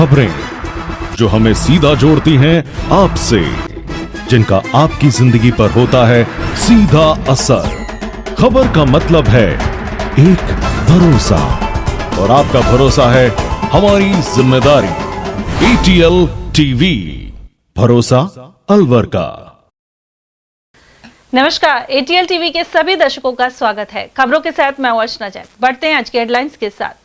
खबरें जो हमें सीधा जोड़ती हैं आपसे, जिनका आपकी जिंदगी पर होता है सीधा असर। खबर का मतलब है एक भरोसा, और आपका भरोसा है हमारी जिम्मेदारी। ATL टीवी, भरोसा अलवर का। नमस्कार, ATL टीवी के सभी दर्शकों का स्वागत है। खबरों के साथ मैं अर्चना जैन। बढ़ते हैं आज के हेडलाइंस के साथ।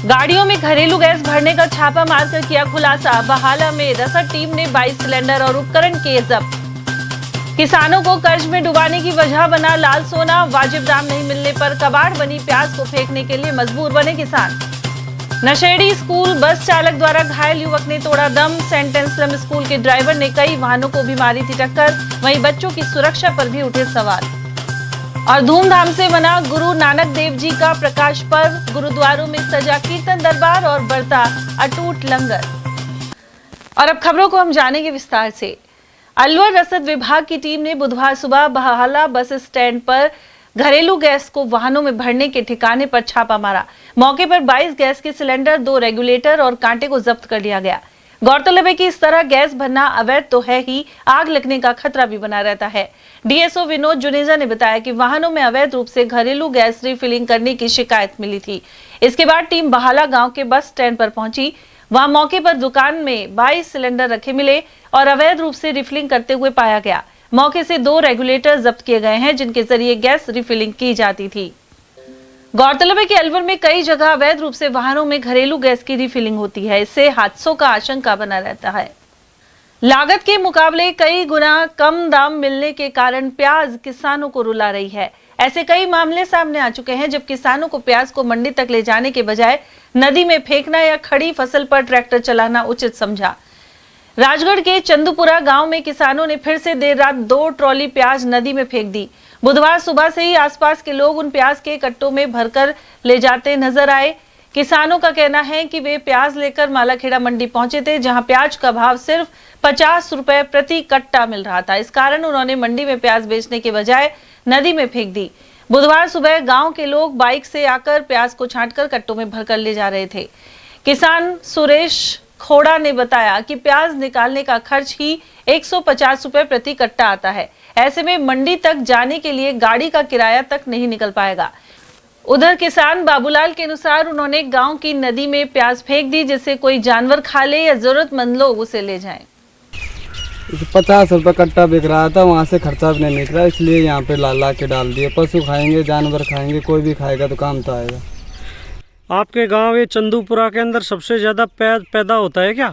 गाड़ियों में घरेलू गैस भरने का छापा मारकर किया खुलासा। बहाला में रसद टीम ने 22 सिलेंडर और उपकरण किए जब्त। किसानों को कर्ज में डुबाने की वजह बना लाल सोना। वाजिब दाम नहीं मिलने पर कबाड़ बनी प्याज को फेंकने के लिए मजबूर बने किसान। नशेड़ी स्कूल बस चालक द्वारा घायल युवक ने तोड़ा दम। सेंट एंसलम स्कूल के ड्राइवर ने कई वाहनों को भी मारी थी टक्कर। वहीं बच्चों की सुरक्षा पर भी उठे सवाल। और धूमधाम से मना गुरु नानक देव जी का प्रकाश पर्व। गुरुद्वारों में सजा कीर्तन दरबार और बरता अटूट लंगर। और अब खबरों को हम जानेंगे विस्तार से। अलवर रसद विभाग की टीम ने बुधवार सुबह बहाला बस स्टैंड पर घरेलू गैस को वाहनों में भरने के ठिकाने पर छापा मारा। मौके पर 22 गैस के सिलेंडर, 2 रेगुलेटर और कांटे को जब्त कर लिया गया। गौरतलब है कि इस तरह गैस भरना अवैध तो है ही, आग लगने का खतरा भी बना रहता है। DSO विनोद जुनेजा ने बताया कि वाहनों में अवैध रूप से घरेलू गैस रिफिलिंग करने की शिकायत मिली थी। इसके बाद टीम बहाला गांव के बस स्टैंड पर पहुंची। वहां मौके पर दुकान में 22 सिलेंडर रखे मिले और अवैध रूप से रिफिलिंग करते हुए पाया गया। मौके से 2 रेगुलेटर जब्त किए गए हैं, जिनके जरिए गैस रिफिलिंग की जाती थी। गौरतलब है कि अलवर में कई जगह अवैध रूप से वाहनों में घरेलू गैस की रिफिलिंग होती है। इससे हादसों का आशंका बना रहता है। लागत के मुकाबले कई गुना कम दाम मिलने के कारण प्याज किसानों को रुला रही है। ऐसे कई मामले सामने आ चुके हैं जब किसानों को प्याज को मंडी तक ले जाने के बजाय नदी में फेंकना या खड़ी फसल पर ट्रैक्टर चलाना उचित समझा। राजगढ़ के चंदूपुरा गांव में किसानों ने फिर से देर रात 2 ट्रॉली प्याज नदी में फेंक दी। बुधवार सुबह से ही आसपास के लोग उन प्याज के कट्टों में भरकर ले जाते नजर आए। किसानों का कहना है कि वे प्याज लेकर मालाखेड़ा मंडी पहुंचे थे, जहां प्याज का भाव सिर्फ 50 रुपए प्रति कट्टा मिल रहा था। इस कारण उन्होंने मंडी में प्याज बेचने के बजाय नदी में फेंक दी। बुधवार सुबह गांव के लोग बाइक से आकर प्याज को छांटकर कट्टों में भरकर ले जा रहे थे। किसान सुरेश खोड़ा ने बताया कि प्याज निकालने का खर्च ही 150 रुपए प्रति कट्टा आता है। ऐसे में मंडी तक जाने के लिए गाड़ी का किराया तक नहीं निकल पाएगा। उधर किसान बाबूलाल के अनुसार उन्होंने गांव की नदी में प्याज फेंक दी, जिससे कोई जानवर खा ले या जरूरतमंद लोग उसे ले जाएं। 50 रुपये कट्टा बिक रहा था, वहाँ से खर्चा भी नहीं निकला, इसलिए यहाँ पे ला के डाल दिए। पशु खाएंगे, जानवर खाएंगे, कोई भी खाएगा तो काम तो आएगा। आपके गांव ये चंदूपुरा के अंदर सबसे ज्यादा प्याज पैदा होता है क्या?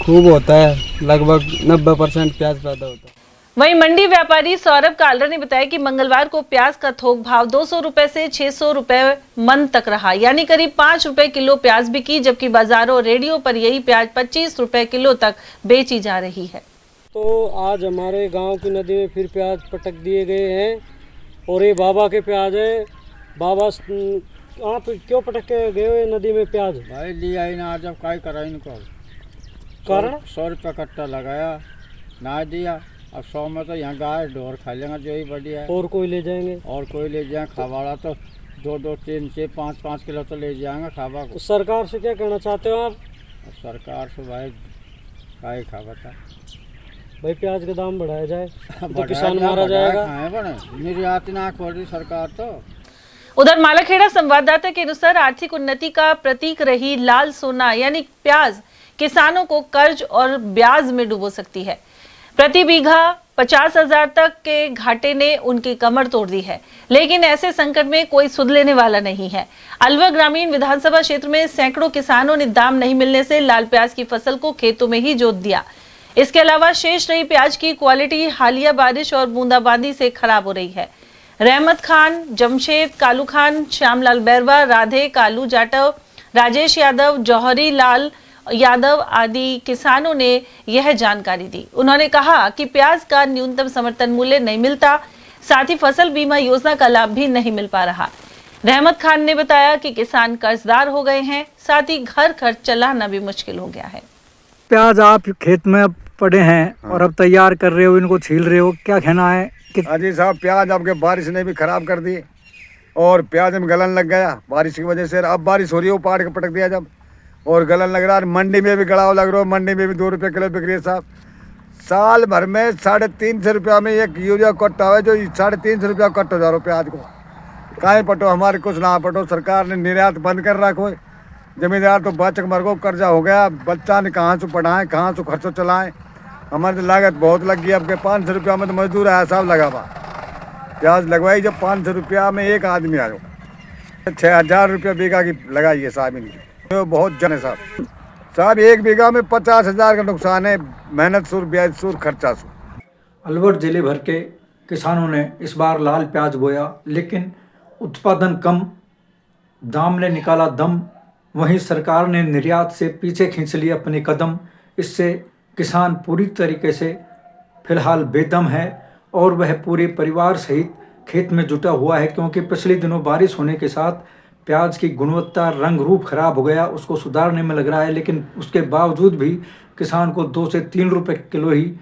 खूब होता है, लगभग 90% प्याज पैदा होता है। वहीं मंडी व्यापारी सौरभ कालरा ने बताया कि मंगलवार को प्याज का थोक भाव 200 रुपए से 600 रुपए मन तक रहा, यानी करीब 5 रुपए किलो प्याज बिकी, जबकि बाजारों और रेडियो पर यही प्याज 25 रुपए किलो तक बेची जा रही है। तो आज हमारे गांव की नदी में फिर प्याज पटक दिए गए हैं और ये बाबा के प्याज है। बाबा आप क्यों पटक के गए हुए नदी में प्याज? भाई लिया ही ना, जब काय करा इनको कारण 100 रुपये कट्टा लगाया ना दिया। अब 100 में तो यहाँ गाय ढोर खा लेंगे, जो ही बढ़िया है। और कोई ले जाएंगे? और कोई ले जाए खावाड़ा तो 2-2, 3 से 5-5 किलो तो ले जाएंगे खावा को। तो सरकार से क्या कहना चाहते हो आप? सरकार से भाई काय खा बता भाई प्याज का दाम बढ़ाया जाए तो बढ़ाया किसान जाए, मारा बढ़ाया जाएगा। खाएं बने निर्यात ना खोल रही सरकार तो। उधर मालाखेड़ा संवाददाता के अनुसार आर्थिक उन्नति का प्रतीक रही लाल सोना यानी प्याज किसानों को कर्ज और ब्याज में डुबो सकती है। प्रति बीघा 50,000 तक के घाटे ने उनकी कमर तोड़ दी है, लेकिन ऐसे संकट में कोई सुध लेने वाला नहीं है। अलवर ग्रामीण विधानसभा क्षेत्र में सैकड़ों किसानों ने दाम नहीं मिलने से लाल प्याज की फसल को खेतों में ही जोत दिया। इसके अलावा शेष रही प्याज की क्वालिटी हालिया बारिश और बूंदाबांदी से खराब हो रही है। रहमत खान, जमशेद, कालू खान, श्यामलाल बैरवा, राधे, कालू जाटव, राजेश यादव, जौहरी लाल यादव आदि किसानों ने यह जानकारी दी। उन्होंने कहा कि प्याज का न्यूनतम समर्थन मूल्य नहीं मिलता, साथ ही फसल बीमा योजना का लाभ भी नहीं मिल पा रहा। रहमत खान ने बताया कि किसान कर्जदार हो गए हैं, साथ ही घर खर्च चलाना भी मुश्किल हो गया है। प्याज आप खेत में अब पड़े हैं और अब तैयार कर रहे हो, इनको छील रहे हो, क्या कहना है? अजी साहब, प्याज आपके बारिश ने भी खराब कर दी और प्याज में गलन लग गया बारिश की वजह से। अब बारिश हो रही है, वो पाड़ के पटक दिया जब और गलन लग रहा है। मंडी में भी गड़ाव लग रहा है, मंडी में भी 2 रुपये किलो बिक रही है साहब। साल भर में 350 रुपया में एक यूरिया कट्टा है, जो 350 रुपया कट हो जा रहा प्याज को। काहे पटो, हमारे कुछ ना पटो। सरकार ने निर्यात बंद कर रखो, जमींदार तो बचक मर गो, कर्जा हो गया, बच्चा ने कहाँ से पढ़ाएं, कहाँ से खर्चो चलाएं। हमारी तो लागत बहुत लग गई। अब के 500 रुपया में तो मजदूर है साहब लगा हुआ। प्याज लगवाई जब 500 रुपया में एक आदमी आयो, 6000 रुपया बीघा की लगाई है साहब इनकी, तो बहुत जन है साहब। साहब 1 बीघा में 50,000 का नुकसान है, मेहनत सुर ब्याज सुर खर्चा सुर। अलवर जिले भर के किसानों ने इस बार लाल प्याज बोया, लेकिन उत्पादन कम, दाम ने निकाला दम। वहीं सरकार ने निर्यात से पीछे खींच लिए अपने कदम। इससे किसान पूरी तरीके से फिलहाल बेदम है और वह पूरे परिवार सहित खेत में जुटा हुआ है, क्योंकि पिछले दिनों बारिश होने के साथ प्याज की गुणवत्ता, रंग रूप खराब हो गया, उसको सुधारने में लग रहा है। लेकिन उसके बावजूद भी किसान को 2 से 3 रुपये किलो ही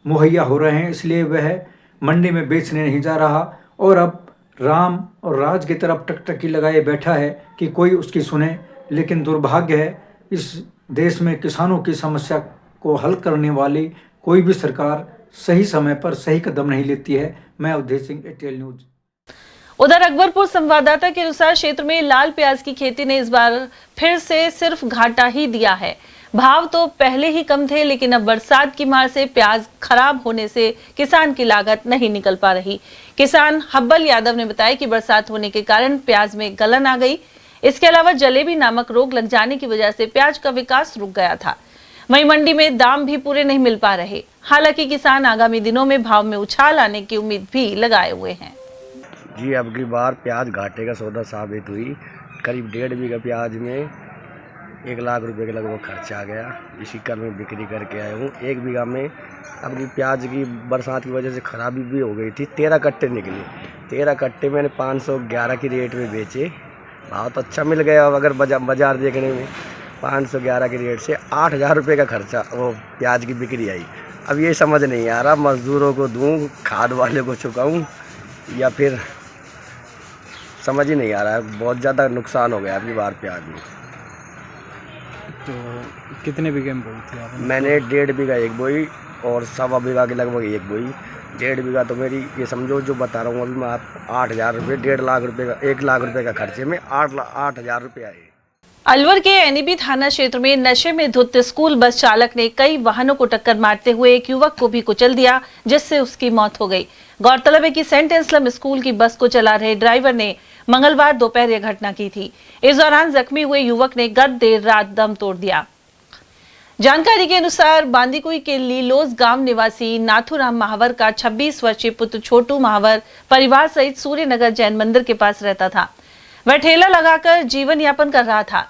मुहैया हो रहे हैं, इसलिए वह मंडी में बेचने नहीं जा रहा और अब राम और राज की तरफ टकटकी लगाए बैठा है कि कोई उसकी सुने। लेकिन दुर्भाग्य है, इस देश में किसानों की समस्या को हल करने वाली कोई भी सरकार सही समय पर सही कदम नहीं लेती है। मैं अवधेश सिंह, ATL न्यूज। उधर अकबरपुर संवाददाता के अनुसार क्षेत्र में लाल प्याज की खेती ने इस बार फिर से सिर्फ घाटा ही दिया है। भाव तो पहले ही कम थे, लेकिन अब बरसात की मार से प्याज खराब होने से किसान की लागत नहीं निकल पा रही। किसान हब्बल यादव ने बताया कि बरसात होने के कारण प्याज में गलन आ गई। इसके अलावा जलेबी नामक रोग लग जाने की वजह से प्याज का विकास रुक गया था। वहीं मंडी में दाम भी पूरे नहीं मिल पा रहे। हालांकि किसान आगामी दिनों में भाव में उछाल आने की उम्मीद भी लगाए हुए हैं। जी, अब की बार प्याज घाटे का सौदा साबित हुई। करीब 1.5 बीघा प्याज में 1 लाख रुपए के लगभग खर्चा आ गया। इसी कर में बिक्री करके आया हूँ। 1 बीघा में अब की प्याज की बरसात की वजह से खराबी भी हो गई थी। 13 कट्टे निकले। 13 कट्टे मैंने 511 की रेट में बेचे। भाव तो अच्छा मिल गया। अगर बाजार देखने में 511 की रेट से 8,000 रुपये का खर्चा वो प्याज की बिक्री आई। अब ये समझ नहीं आ रहा मजदूरों को दूँ, खाद वाले को चुकाऊँ या फिर समझ ही नहीं आ रहा है। बहुत ज़्यादा नुकसान हो गया अगली बार प्याज में। तो कितने बीघे में बोई थी आपने? मैंने 1.5 बीघा एक बोई और 1.25 बीघा के लगभग एक बोई। 1.5 बीघा तो मेरी ये समझो जो बता रहा हूँ अभी मैं आप 8,000 रुपये, 1.5 लाख रुपये का 1 लाख रुपये का खर्चे में 8,000 रुपये आए। अलवर के एनईबी थाना क्षेत्र में नशे में धुत स्कूल बस चालक ने कई वाहनों को टक्कर मारते हुए एक युवक को भी कुचल दिया, जिससे उसकी मौत हो गई। गौरतलब है कि सेंट एंसलम स्कूल की बस को चला रहे ड्राइवर ने मंगलवार दोपहर यह घटना की थी। इस दौरान जख्मी हुए युवक ने गत देर रात दम तोड़ दिया। जानकारी के अनुसार बांदीकुई के लीलोस गांव निवासी नाथुराम महावर का 26 वर्षीय पुत्र छोटू महावर परिवार सहित सूर्यनगर जैन मंदिर के पास रहता था। वह ठेला लगाकर जीवन यापन कर रहा था।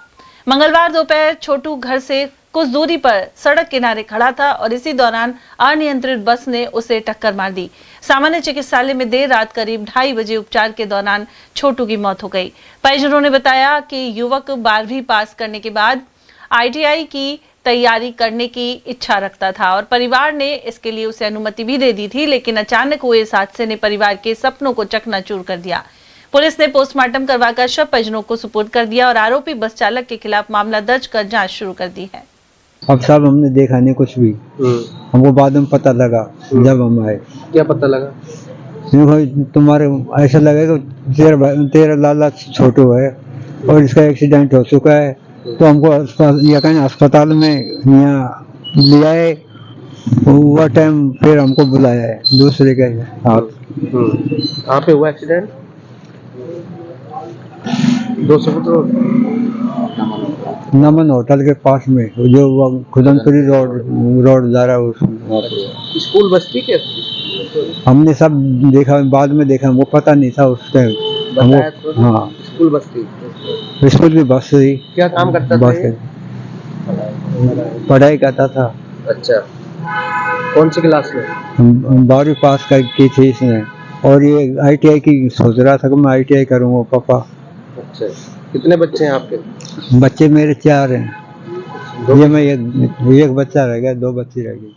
मंगलवार दोपहर छोटू घर से कुछ दूरी पर सड़क किनारे खड़ा था और इसी दौरान अनियंत्रित बस ने उसे टक्कर मार दी। सामान्य चिकित्सालय में देर रात करीब 2:30 बजे उपचार के दौरान छोटू की मौत हो गई। परिजनों ने बताया कि युवक 12वीं पास करने के बाद ITI की तैयारी करने की इच्छा रखता था और परिवार ने इसके लिए उसे अनुमति भी दे दी थी, लेकिन अचानक हुए इस हादसे ने परिवार के सपनों को चकनाचूर कर दिया। पुलिस ने पोस्टमार्टम करवाकर शव परिजनों को सुपुर्द कर दिया और आरोपी बस चालक के खिलाफ मामला दर्ज कर जांच शुरू कर दी है। अब साहब हमने देखा नहीं कुछ भी, हमको बाद में पता लगा जब हम आए। क्या पता लगा? तुम्हारे ऐसा लगा कि तेरा लाला छोटू है और इसका एक्सीडेंट हो चुका है, तो हमको अस्पताल में यहाँ लिया है। वो टाइम फिर हमको बुलाया है दूसरे के हाथ। कहाँ पे हुआ एक्सीडेंट? 200 फुट रोड, नमन होटल के पास में, जो खुदनपुरी रोड जा रहा है उसमें। स्कूल बस्ती के हमने सब देखा, बाद में देखा, हमको पता नहीं था उस टाइम। हाँ, स्कूल बस्ती, स्कूल की बस थी। क्या काम करता था ये? पढ़ाई करता था। अच्छा, कौन सी क्लास में? 12वीं पास की थी इसने और ये ITI की सोच रहा था कि मैं ITI करूँगा पापा। अच्छा, कितने बच्चे हैं आपके? बच्चे मेरे 4 हैं। ये मैं एक बच्चा रह गया, 2 बच्ची रह गई।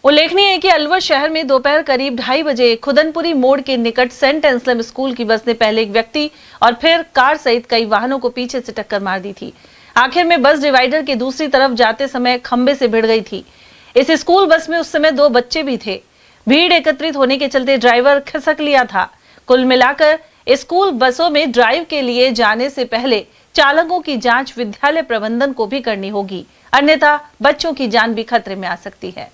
उल्लेखनीय है कि अलवर शहर में दोपहर करीब 2:30 बजे खुदनपुरी मोड़ के निकट सेंट एंसलम स्कूल की बस ने पहले एक व्यक्ति और फिर कार सहित कई वाहनों को पीछे से टक्कर मार दी थी। आखिर में बस डिवाइडर के दूसरी तरफ जाते समय खंबे से भिड़ गई थी। इस स्कूल बस में उस समय 2 बच्चे भी थे। भीड़ एकत्रित होने के चलते ड्राइवर खिसक लिया था। कुल मिलाकर स्कूल बसों में ड्राइव के लिए जाने से पहले चालकों की जांच विद्यालय प्रबंधन को भी करनी होगी, अन्यथा बच्चों की जान भी खतरे में आ सकती है।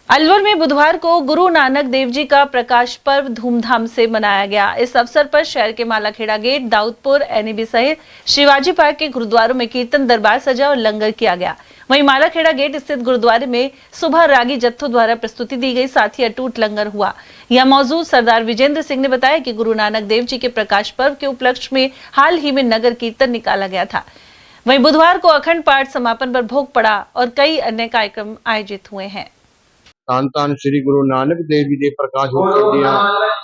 अलवर में बुधवार को गुरु नानक देव जी का प्रकाश पर्व धूमधाम से मनाया गया। इस अवसर पर शहर के मालाखेड़ा गेट, दाऊदपुर, एनएबी सहित शिवाजी पार्क के गुरुद्वारों में कीर्तन दरबार सजा और लंगर किया गया। वहीं मालाखेड़ा गेट स्थित गुरुद्वारे में सुबह रागी जत्थों द्वारा प्रस्तुति दी गई, साथ ही अटूट लंगर हुआ। यह मौजूद सरदार विजेंद्र सिंह ने बताया कि गुरु नानक देव जी के प्रकाश पर्व के उपलक्ष्य में हाल ही में नगर कीर्तन निकाला गया था। वहीं बुधवार को अखंड पाठ समापन पर भोग पड़ा और कई अन्य कार्यक्रम आयोजित हुए हैं। धन श्री गुरु नानक देव जी के प्रकाश उत्सव दिया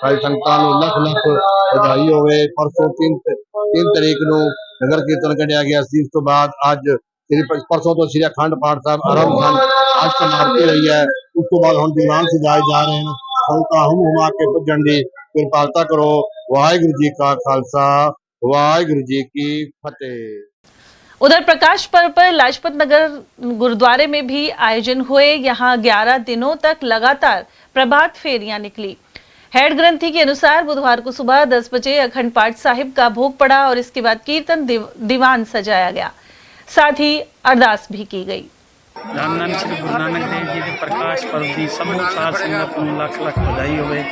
भाई संगतां नूं लख लख बधाई होवे। परसों 3 तारीख नूं नगर कीर्तन कढ़िया गया सी। उस तो बाद अज परसों तो श्री अखंड पाठ साहब आरंभ सन, अज समाप्ति रही है। उस तो बाद हुण दीवान सजाए जा रहे हैं। संगतां हुम के पुजण दी किरपालता करो। वाहिगुरू जी का खालसा, वाहिगुरू जी की फतेह। उधर प्रकाश पर्व पर लाजपत नगर गुरुद्वारे में भी आयोजन हुए। यहाँ 11 दिनों तक लगातार प्रभात फेरियां निकली। हेड ग्रंथी के अनुसार बुधवार को सुबह 10 बजे अखंड पाठ साहिब का भोग पड़ा और इसके बाद कीर्तन दीवान सजाया गया, साथ ही अरदास भी की गई। धन श्री गुरु नानक देव जी के प्रकाश पर्व की समूह साध संगत नूं लख लख बधाई होवे।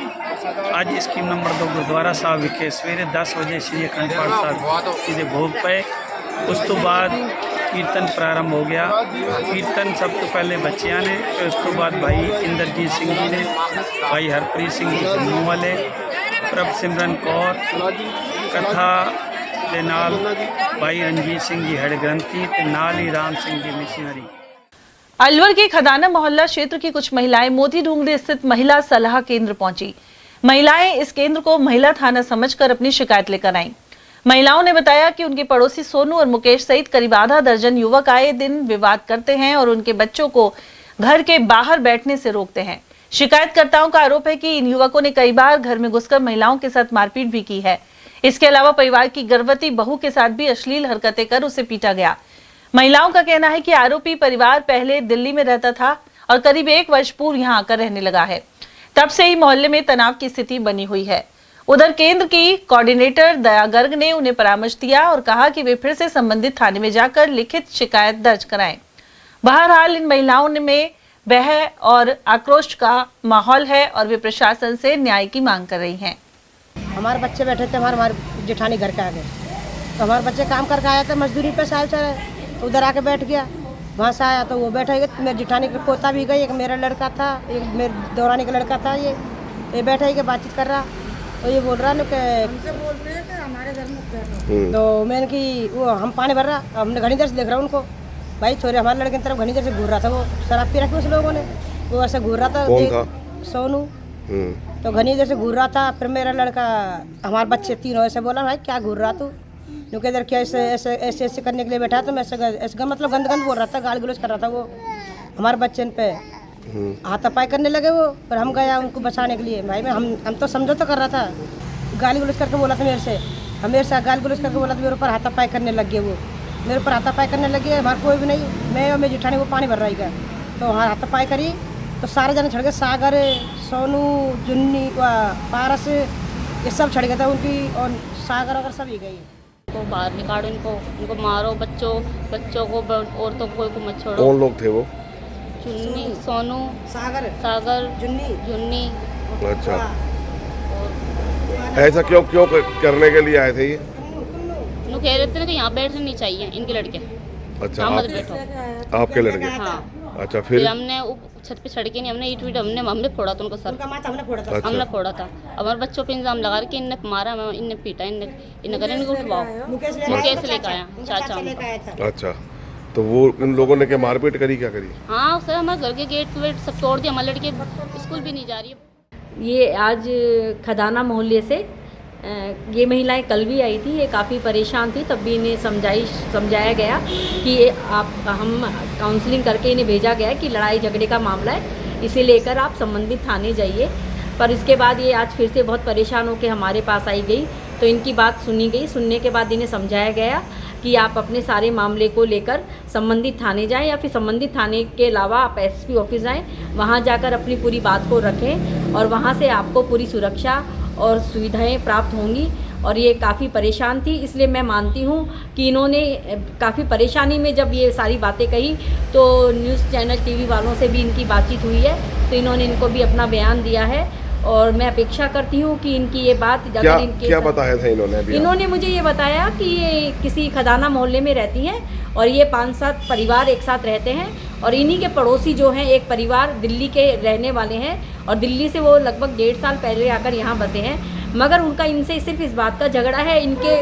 अज स्कीम नंबर 2 गुरुद्वारा साहब विखे सवेरे 10 बजे श्री अखंड पाठ साहब जी के भोग पे। उस तो बाद कीर्तन प्रारंभ हो गया। कीर्तन सब तो पहले बच्चियां ने, फिर उस तो बाद भाई इंद्रजीत सिंह जी ने, भाई हरप्रीत सिंह जी जम्मू वाले, प्रभ सिमरन कौर, कथा के नाल भाई रणजीत सिंह जी हेड ग्रंथी ते नाल ही राम सिंह जी मिशनरी। अलवर के खदाना मोहल्ला क्षेत्र की कुछ महिलाएं मोती ढूंगरी स्थित महिला सलाह केंद्र पहुंची। महिलाएं इस केंद्र को महिला थाना समझकर अपनी शिकायत लेकर आईं। महिलाओं ने बताया कि उनके पड़ोसी सोनू और मुकेश सहित करीब आधा दर्जन युवक आए दिन विवाद करते हैं और उनके बच्चों को घर के बाहर बैठने से रोकते हैं। शिकायतकर्ताओं का आरोप है कि इन युवकों ने कई बार घर में घुसकर महिलाओं के साथ मारपीट भी की है। इसके अलावा परिवार की गर्भवती बहू के साथ भी अश्लील हरकतें कर उसे पीटा गया। महिलाओं का कहना है कि आरोपी परिवार पहले दिल्ली में रहता था और करीब 1 वर्ष पूर्व यहाँ आकर रहने लगा है। तब से ही मोहल्ले में तनाव की स्थिति बनी हुई है। उधर केंद्र की कोऑर्डिनेटर दया गर्ग ने उन्हें परामर्श दिया और कहा कि वे फिर से संबंधित थाने में जाकर लिखित शिकायत दर्ज कराएं। बहरहाल इन महिलाओं में वह और आक्रोश का माहौल है और वे प्रशासन से न्याय की मांग कर रही हैं। हमारे बच्चे बैठे थे, हमारे जेठानी घर के आगे, तो हमारे बच्चे काम करके आए थे, मजदूरी पे साल चले, तो उधर आके बैठ गया। वहाँ से आया तो वो बैठा गया। मेरी जेठानी का पोता भी गई, एक मेरा लड़का था, एक मेरे दौरानी का लड़का था। ये बैठा ही के बातचीत कर रहा, तो ये बोल रहा कि हमारे घर में, तो मैंने कि वो हम पानी भर रहा, हमने घनी देर से देख रहा उनको, भाई छोरे हमारे लड़के की तरफ घनी देर से घूर रहा था। वो शराब पी रखी उस लोगों ने, वो ऐसे घूर रहा था। कौन था? सोनू। तो घनी देर से घूर रहा था। फिर मेरा लड़का, हमारे बच्चे तीनों ऐसे बोला, भाई क्या घूर रहा तू, क्योंकि इधर क्या ऐसे करने के लिए बैठा। तो मैं ऐसे मतलब गंद बोल रहा था, गाली गलौज कर रहा था। वो हमारे बच्चे पे हाथापाई करने लगे वो, पर हम गया उनको बचाने के लिए। भाई हम तो समझौता कर रहा था, गाली गलौज करके बोला था मेरे से गाली गलौज करके बोला था। मेरे ऊपर हाथापाई करने लग गए, वो मेरे ऊपर हाथापाई करने लगे। हमारे कोई भी नहीं, मैं और मेरी जेठानी वो पानी भर रही गया, तो हाथापाई करी तो सारे जने छड़ गए। सागर, सोनू, जुन्नी, पारस, ये सब छड़ गए थे उनकी, और सागर वगैरह सब ही गई। को बाहर निकालो, इनको मारो, बच्चों को, औरतों को कोई मत छोड़ो। कौन लोग थे वो? चुन्नी, सोनू, सागर, जुन्नी। अच्छा, ऐसा क्यों करने के लिए आए थे ये? कह रहे थे कि यहाँ बैठने नहीं चाहिए इनके लड़के। अच्छा, मत बैठो। आपके लड़के? हाँ। अच्छा, फिर हमने छत पे चढ़ के नहीं, हमने ईट हमने फोड़ा था उनको सर, हमने फोड़ा था। हमारे बच्चों पे इंजाम लगा के इनने मारा, इनने पीटा, इनने करे इनको उठवाओ। मुकेश लेके आया चाचा। अच्छा, तो वो इन लोगों ने क्या मारपीट करी, क्या करी? हाँ सर, हमारे घर के गेट वेट सब तोड़ दिया। हमारे लड़के स्कूल भी नहीं जा रही है। ये आज खदाना मोहल्ले से ये महिलाएं कल भी आई थी, ये काफ़ी परेशान थी, तब भी इन्हें समझाया गया कि हम काउंसलिंग करके इन्हें भेजा गया कि लड़ाई झगड़े का मामला है, इसे लेकर आप संबंधित थाने जाइए। पर इसके बाद ये आज फिर से बहुत परेशान होकर हमारे पास आई गई, तो इनकी बात सुनी गई। सुनने के बाद इन्हें समझाया गया कि आप अपने सारे मामले को लेकर संबंधित थाने जाएं या फिर संबंधित थाने के अलावा आप एसपी ऑफिस जाएं, वहां जाकर अपनी पूरी बात को रखें और वहां से आपको पूरी सुरक्षा और सुविधाएं प्राप्त होंगी। और ये काफ़ी परेशान थी, इसलिए मैं मानती हूँ कि इन्होंने काफ़ी परेशानी में जब ये सारी बातें कही तो न्यूज़ चैनल टीवी वालों से भी इनकी बातचीत हुई है, तो इन्होंने इनको भी अपना बयान दिया है और मैं अपेक्षा करती हूँ कि इनकी ये बात क्या बताया था इन्होंने? इन्होंने मुझे ये बताया कि ये किसी खदाना मोहल्ले में रहती हैं और ये 5-7 परिवार एक साथ रहते हैं और इन्हीं के पड़ोसी जो हैं एक परिवार दिल्ली के रहने वाले हैं और दिल्ली से वो लगभग 1.5 साल पहले आकर यहाँ बसे हैं, मगर उनका इनसे सिर्फ इस बात का झगड़ा है, इनके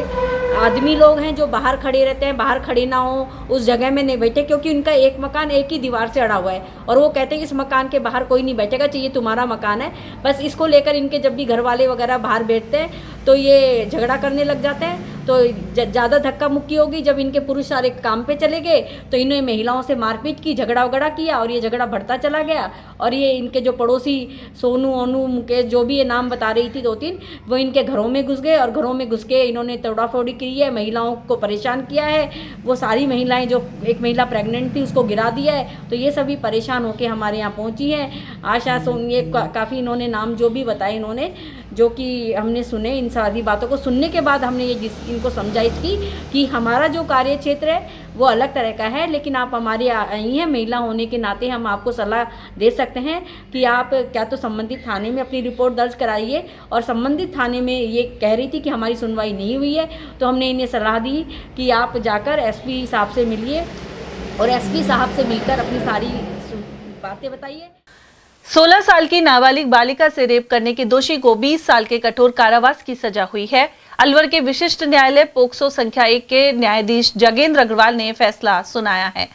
आदमी लोग हैं जो बाहर खड़े रहते हैं, बाहर खड़े ना हो उस जगह में नहीं बैठे, क्योंकि उनका एक मकान एक ही दीवार से अड़ा हुआ है और वो कहते हैं कि इस मकान के बाहर कोई नहीं बैठेगा, चाहिए तुम्हारा मकान है। बस इसको लेकर इनके जब भी घर वाले वगैरह बाहर बैठते हैं तो ये झगड़ा करने लग जाते हैं। तो ज़्यादा धक्का मुक्की होगी, जब इनके पुरुष सारे काम पे चले गए तो इन्होंने महिलाओं से मारपीट की, झगड़ा वगड़ा किया और ये झगड़ा बढ़ता चला गया। और ये इनके जो पड़ोसी सोनू ओनू मुकेश जो भी ये नाम बता रही थी 2-3, वो इनके घरों में घुस गए और घरों में घुस के इन्होंने तोड़ाफोड़ी की है, महिलाओं को परेशान किया है। वो सारी महिलाएं, जो एक महिला प्रेग्नेंट थी उसको गिरा दिया है। तो ये सभी परेशान होकर हमारे यहाँ पहुँची हैं। आशा ये काफ़ी इन्होंने नाम जो भी बताए इन्होंने, जो कि हमने सुने, इन सारी बातों को सुनने के बाद हमने ये इनको समझाइश की कि हमारा जो कार्य क्षेत्र है वो अलग तरह का है, लेकिन आप हमारी आई हैं, महिला होने के नाते हम आपको सलाह दे सकते हैं कि आप क्या तो संबंधित थाने में अपनी रिपोर्ट दर्ज कराइए। और संबंधित थाने में ये कह रही थी कि हमारी सुनवाई नहीं हुई है, तो हमने इन्हें सलाह दी कि आप जाकर एसपी साहब से मिलिए और एसपी साहब से मिलकर अपनी सारी बातें बताइए। 16 साल की नाबालिग बालिका से रेप करने के दोषी को 20 साल के कठोर कारावास की सजा हुई है। अलवर के विशिष्ट न्यायालय पोक्सो संख्या 1 के न्यायाधीश जगेंद्र अग्रवाल ने फैसला सुनाया है।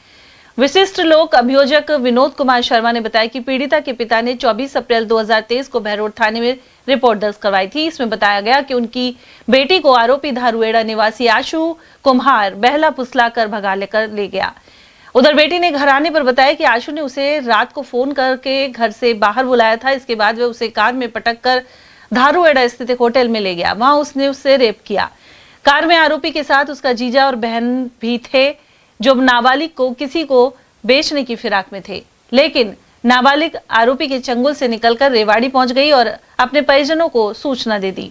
विशिष्ट लोक अभियोजक विनोद कुमार शर्मा ने बताया कि पीड़िता के पिता ने 24 अप्रैल 2023 को बहरोड थाने में रिपोर्ट दर्ज करवाई थी। इसमें बताया गया कि उनकी बेटी को आरोपी धारुएड़ा निवासी आशु कुम्हार बहला फुसलाकर भगा लेकर ले गया। उधर बेटी ने घर आने पर बताया कि आशु ने उसे रात को फोन करके घर से बाहर बुलाया था। इसके बाद वह उसे कार में पटक कर धारुएड़ा स्थित एक होटल में ले गया। वहां उसने उससे रेप किया। कार में आरोपी के साथ उसका जीजा और बहन भी थे, जो नाबालिग को किसी को बेचने की फिराक में थे। लेकिन नाबालिग आरोपी के चंगुल से निकलकर रेवाड़ी पहुंच गई और अपने परिजनों को सूचना दे दी।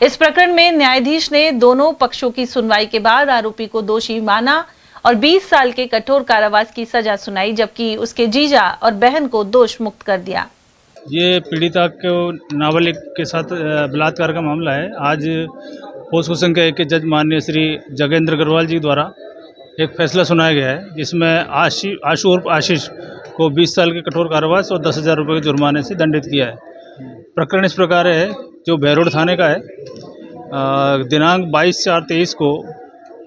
इस प्रकरण में न्यायाधीश ने दोनों पक्षों की सुनवाई के बाद आरोपी को दोषी माना और 20 साल के कठोर कारावास की सजा सुनाई, जबकि उसके जीजा और बहन को दोष मुक्त कर दिया। ये पीड़िता को नाबालिग के साथ बलात्कार का मामला है। आज पोस्को संख्या 1 के जज माननीय श्री जगेंद्र अग्रवाल जी द्वारा एक फैसला सुनाया गया है, जिसमें आशु और आशीष को 20 साल के कठोर कारावास और 10,000 रुपये के जुर्माने से दंडित किया है। प्रकरण इस प्रकार है, जो बहरोड थाने का है, दिनांक 22/4/23 को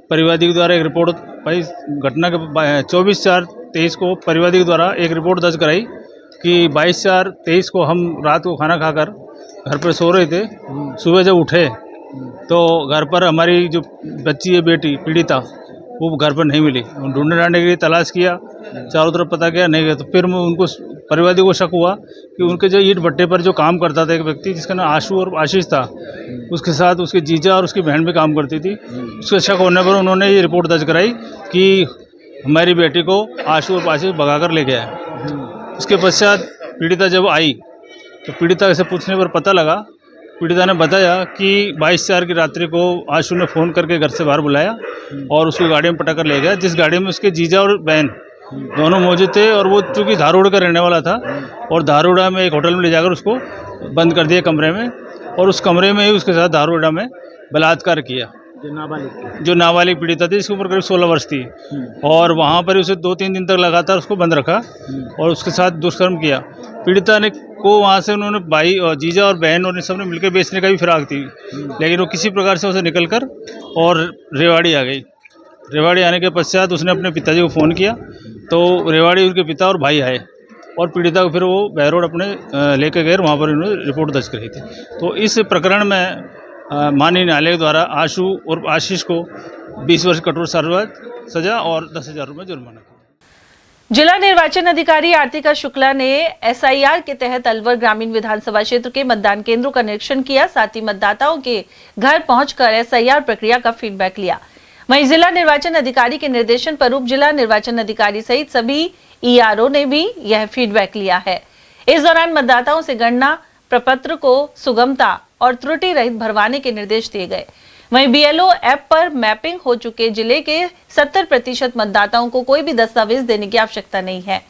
परिवादी के द्वारा एक रिपोर्ट घटना के 24/4/23 को परिवादी के द्वारा एक रिपोर्ट दर्ज कराई कि 22/4/23 को हम रात को खाना खाकर घर पर सो रहे थे। सुबह जब उठे तो घर पर हमारी जो बच्ची है, बेटी पीड़िता, वो घर पर नहीं मिली। ढूंढने ढांढने के लिए तलाश किया, चारों तरफ पता किया, नहीं गया। तो फिर उनको परिवादी को शक हुआ कि उनके जो ईंट भट्टे पर जो काम करता था एक व्यक्ति जिसका नाम आशु और आशीष था, उसके साथ उसके जीजा और उसकी बहन भी काम करती थी। उसके शक होने पर उन्होंने ये रिपोर्ट दर्ज कराई कि हमारी बेटी को आशु और आशीष भगाकर ले गया है। उसके पश्चात पीड़िता जब आई तो पीड़िता से पूछने पर पता लगा, पीड़िता ने बताया कि 22/4 की रात्रि को आशु ने फ़ोन करके घर से बाहर बुलाया और उसको गाड़ी में पटक कर ले गया, जिस गाड़ी में उसके जीजा और बहन दोनों मौजूद थे। और वो चूँकि धारुड़ा का रहने वाला था और धारुड़ा में एक होटल में ले जाकर उसको बंद कर दिया कमरे में, और उस कमरे में ही उसके साथ धारुड़ा में बलात्कार किया। जो नाबालिग पीड़िता थी, जिसकी उम्र करीब 16 वर्ष थी, और वहाँ पर उसे 2-3 दिन तक लगातार उसको बंद रखा और उसके साथ दुष्कर्म किया। पीड़िता ने को वहाँ से उन्होंने भाई और जीजा और बहन और सब ने मिलकर बेचने का भी फिराक थी, लेकिन वो किसी प्रकार से उसे निकलकर और रेवाड़ी आ गई। रेवाड़ी आने के पश्चात उसने अपने पिताजी को फ़ोन किया, तो रेवाड़ी उनके पिता और भाई आए और पीड़िता को फिर वो बहरोड अपने लेके गए, वहाँ पर उन्होंने रिपोर्ट दर्ज कराई थी। तो इस प्रकरण में माननीय न्यायालय द्वारा आशु और आशीष को 20 वर्ष कठोर सजा और 10,000 रुपये जुर्माना। जिला निर्वाचन अधिकारी आरतिका शुक्ला ने एसआईआर के तहत अलवर ग्रामीण विधानसभा क्षेत्र के मतदान केंद्रों का निरीक्षण किया। साथ ही मतदाताओं के घर पहुंचकर एसआईआर प्रक्रिया का फीडबैक लिया। वहीं जिला निर्वाचन अधिकारी के निर्देशन पर उप जिला निर्वाचन अधिकारी सहित सभी ईआरओ ने भी यह फीडबैक लिया है। इस दौरान मतदाताओं से गणना प्रपत्र को सुगमता और त्रुटि रहित भरवाने के निर्देश दिए गए। वहीं बीएलओ ऐप पर मैपिंग हो चुके जिले के 70% मतदाताओं को कोई भी दस्तावेज देने की आवश्यकता नहीं है।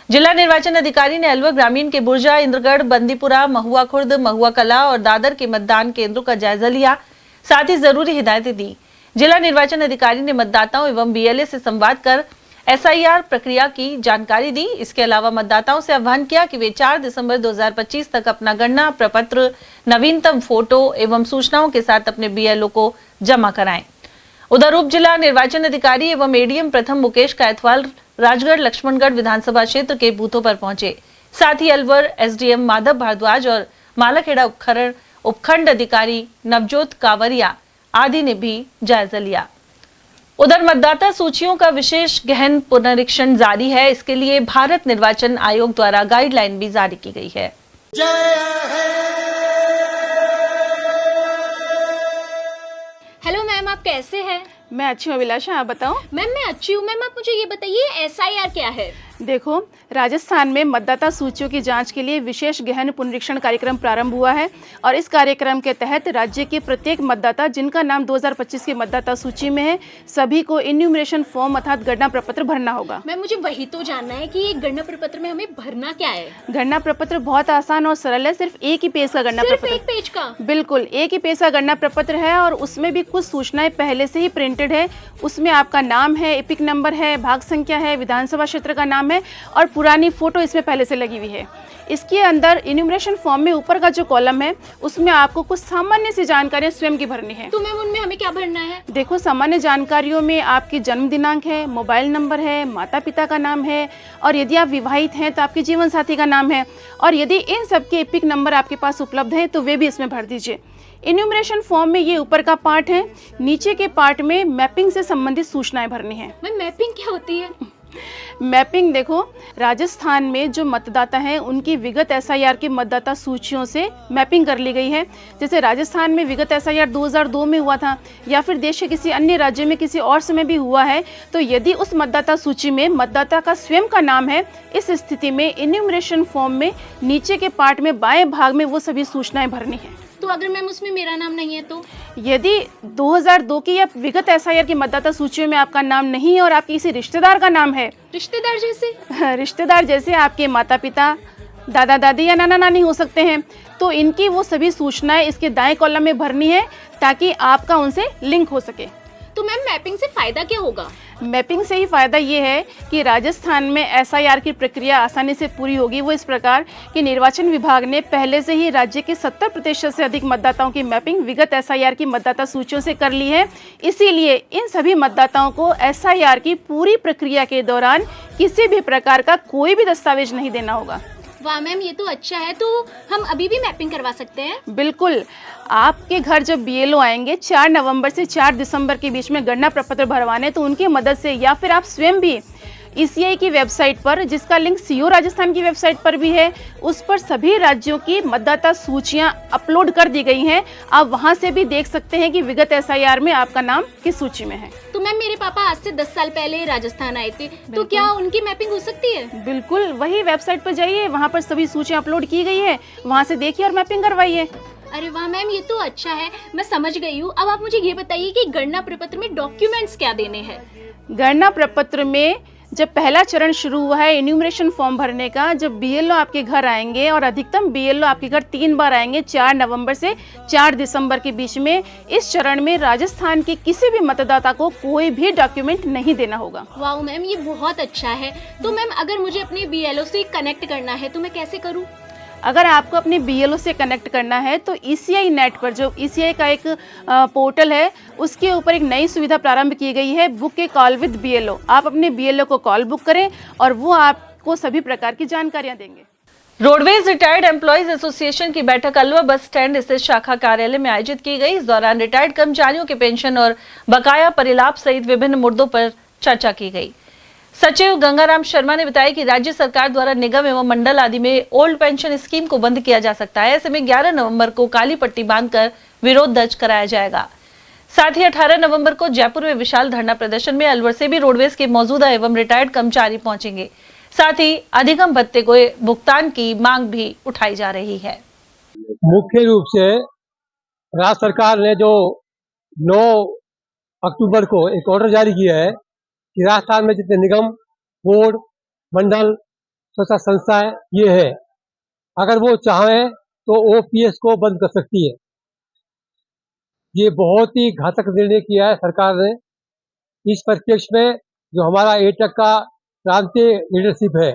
जिला निर्वाचन अधिकारी ने अलवर ग्रामीण के बुर्जा, इंद्रगढ़, बंदीपुरा, महुआ खुर्द, महुआ कला और दादर के मतदान केंद्रों का जायजा लिया। साथ ही जरूरी हिदायतें दी। जिला निर्वाचन अधिकारी ने मतदाताओं एवं बीएलए से संवाद कर एसआईआर प्रक्रिया की जानकारी दी। इसके अलावा मतदाताओं से आह्वान किया कि वे 4 दिसंबर 2025 तक अपना गणना प्रपत्र, नवीनतम फोटो एवं सूचनाओं के साथ अपने बीएलओ को जमा कराएं। उधर उप जिला निर्वाचन अधिकारी एवं एडीएम प्रथम मुकेश कायथवाल राजगढ़ लक्ष्मणगढ़ विधानसभा क्षेत्र के बूथों पर पहुंचे। साथ ही अलवर एसडीएम माधव भारद्वाज और मालाखेड़ा उपखंड अधिकारी नवजोत कावरिया आदि ने भी जायजा लिया। उधर मतदाता सूचियों का विशेष गहन पुनरीक्षण जारी है। इसके लिए भारत निर्वाचन आयोग द्वारा गाइडलाइन भी जारी की गई है। हेलो मैम, आप कैसे हैं? मैं अच्छी हूँ अभिलाषा, आप बताओ। मैम मैं अच्छी हूँ। मैम आप मुझे ये बताइए एसआईआर क्या है? देखो, राजस्थान में मतदाता सूचियों की जांच के लिए विशेष गहन पुनरीक्षण कार्यक्रम प्रारंभ हुआ है और इस कार्यक्रम के तहत राज्य के प्रत्येक मतदाता जिनका नाम 2025 की मतदाता सूची में है, सभी को इन्यूमरेशन फॉर्म अर्थात गणना प्रपत्र भरना होगा। मैम मुझे वही तो जानना है कि ये गणना प्रपत्र में हमें भरना क्या है? गणना प्रपत्र बहुत आसान और सरल है। सिर्फ एक ही पेज का गणना प्रपत्र। सिर्फ एक पेज का? बिल्कुल, एक ही पेज का गणना प्रपत्र है और उसमें भी कुछ सूचनाएं पहले से ही प्रिंटेड है। उसमें आपका नाम है, एपिक नंबर है, भाग संख्या है, विधानसभा क्षेत्र का नाम है और पुरानी फोटो इसमें पहले से लगी हुई है। इसके अंदर इन्यूमरेशन फॉर्म में ऊपर का जो कॉलम है उसमें आपको कुछ सामान्य सी जानकारियां स्वयं की भरनी है। तो मैम उनमें हमें क्या भरना है? देखो, सामान्य जानकारियों में आपकी जन्म दिनांक है, मोबाइल नंबर है, माता पिता का नाम है और यदि आप विवाहित हैं तो आपके जीवन साथी का नाम है और यदि इन सब के एपिक नंबर आपके पास उपलब्ध है तो वे भी इसमें भर दीजिए। इन्यूमरेशन फॉर्म में ये ऊपर का पार्ट है, नीचे के पार्ट में मैपिंग से संबंधित सूचनाएं भरनी है। मैम मैपिंग क्या होती है? मैपिंग देखो, राजस्थान में जो मतदाता हैं उनकी विगत एसआईआर की मतदाता सूचियों से मैपिंग कर ली गई है। जैसे राजस्थान में विगत एसआईआर 2002 में हुआ था या फिर देश के किसी अन्य राज्य में किसी और समय भी हुआ है, तो यदि उस मतदाता सूची में मतदाता का स्वयं का नाम है, इस स्थिति में इन्यूमरेशन फॉर्म में नीचे के पार्ट में बाएं भाग में वो सभी सूचनाएं भरनी है। तो अगर मैम उसमें मेरा नाम नहीं है तो? यदि 2002 की या विगत एसआईआर की मतदाता सूचियों में आपका नाम नहीं है और आपके किसी रिश्तेदार का नाम है, रिश्तेदार जैसे? रिश्तेदार जैसे आपके माता पिता, दादा दादी या नाना नानी हो सकते हैं, तो इनकी वो सभी सूचनाएं इसके दाएं कॉलम में भरनी है ताकि आपका उनसे लिंक हो सके। तो मैम मैपिंग से फायदा क्या होगा? मैपिंग से ही फायदा ये है कि राजस्थान में एसआईआर की प्रक्रिया आसानी से पूरी होगी। वो इस प्रकार कि निर्वाचन विभाग ने पहले से ही राज्य के 70% से अधिक मतदाताओं की मैपिंग विगत एसआईआर की मतदाता सूचियों से कर ली है। इसीलिए इन सभी मतदाताओं को एसआईआर की पूरी प्रक्रिया के दौरान किसी भी प्रकार का कोई भी दस्तावेज नहीं देना होगा। वाह मैम, ये तो अच्छा है। तो हम अभी भी मैपिंग करवा सकते हैं? बिल्कुल, आपके घर जब बीएलओ आएंगे 4 नवंबर से 4 दिसंबर के बीच में गणना प्रपत्र भरवाने, तो उनकी मदद से या फिर आप स्वयं भी ईसीआई की वेबसाइट पर, जिसका लिंक सीओ राजस्थान की वेबसाइट पर भी है, उस पर सभी राज्यों की मतदाता सूचियां अपलोड कर दी गई हैं। आप वहां से भी देख सकते हैं कि विगत एसआईआर में आपका नाम किस सूची में है। तो मैम मेरे पापा आज से 10 साल पहले राजस्थान आए थे, तो क्या उनकी मैपिंग हो सकती है? बिल्कुल, वही वेबसाइट पर जाइए, वहाँ पर सभी सूचियाँ अपलोड की गई है, वहाँ से देखिए और मैपिंग करवाइए। अरे वाह मैम, ये तो अच्छा है, मैं समझ गई हूँ। अब आप मुझे ये बताइए कि गणना प्रपत्र में डॉक्यूमेंट्स क्या देने हैं? गणना प्रपत्र में जब पहला चरण शुरू हुआ है इन्यूमरेशन फॉर्म भरने का, जब बीएलओ आपके घर आएंगे और अधिकतम बीएलओ आपके घर 3 बार आएंगे 4 नवंबर से 4 दिसंबर के बीच में, इस चरण में राजस्थान के किसी भी मतदाता को कोई भी डॉक्यूमेंट नहीं देना होगा। वाह मैम, ये बहुत अच्छा है। तो मैम अगर मुझे अपने बीएलओ से कनेक्ट करना है तो मैं कैसे करूँ? अगर आपको अपने बीएलओ से कनेक्ट करना है तो ईसीआई नेट पर, जो ईसीआई का एक पोर्टल है, उसके ऊपर एक नई सुविधा प्रारंभ की गई है, book A call with BLO. आप अपने बीएलओ को कॉल बुक करें और वो आपको सभी प्रकार की जानकारियां देंगे। रोडवेज रिटायर्ड एम्प्लॉयज एसोसिएशन की बैठक अलवर बस स्टैंड स्थित शाखा कार्यालय में आयोजित की गई। इस दौरान रिटायर्ड कर्मचारियों के पेंशन और बकाया परिलाभ सहित विभिन्न मुद्दों पर चर्चा की गई। सचिव गंगाराम शर्मा ने बताया कि राज्य सरकार द्वारा निगम एवं मंडल आदि में ओल्ड पेंशन स्कीम को बंद किया जा सकता है। ऐसे में 11 नवंबर को काली पट्टी बांधकर विरोध दर्ज कराया जाएगा। साथ ही 18 नवंबर को जयपुर में विशाल धरना प्रदर्शन में अलवर से भी रोडवेज के मौजूदा एवं रिटायर्ड कर्मचारी पहुंचेंगे। साथ ही अधिगम भत्ते को भुगतान की मांग भी उठाई जा रही है। मुख्य रूप से राज्य सरकार ने जो 9 अक्टूबर को एक ऑर्डर जारी किया है कि राजस्थान में जितने निगम, बोर्ड, मंडल, स्वच्छता संस्थाएं ये है, अगर वो चाहें तो ओपीएस को बंद कर सकती है। ये बहुत ही घातक निर्णय किया है सरकार ने। इस परिप्रेक्ष्य में जो हमारा एटक का प्रांतीय लीडरशिप है,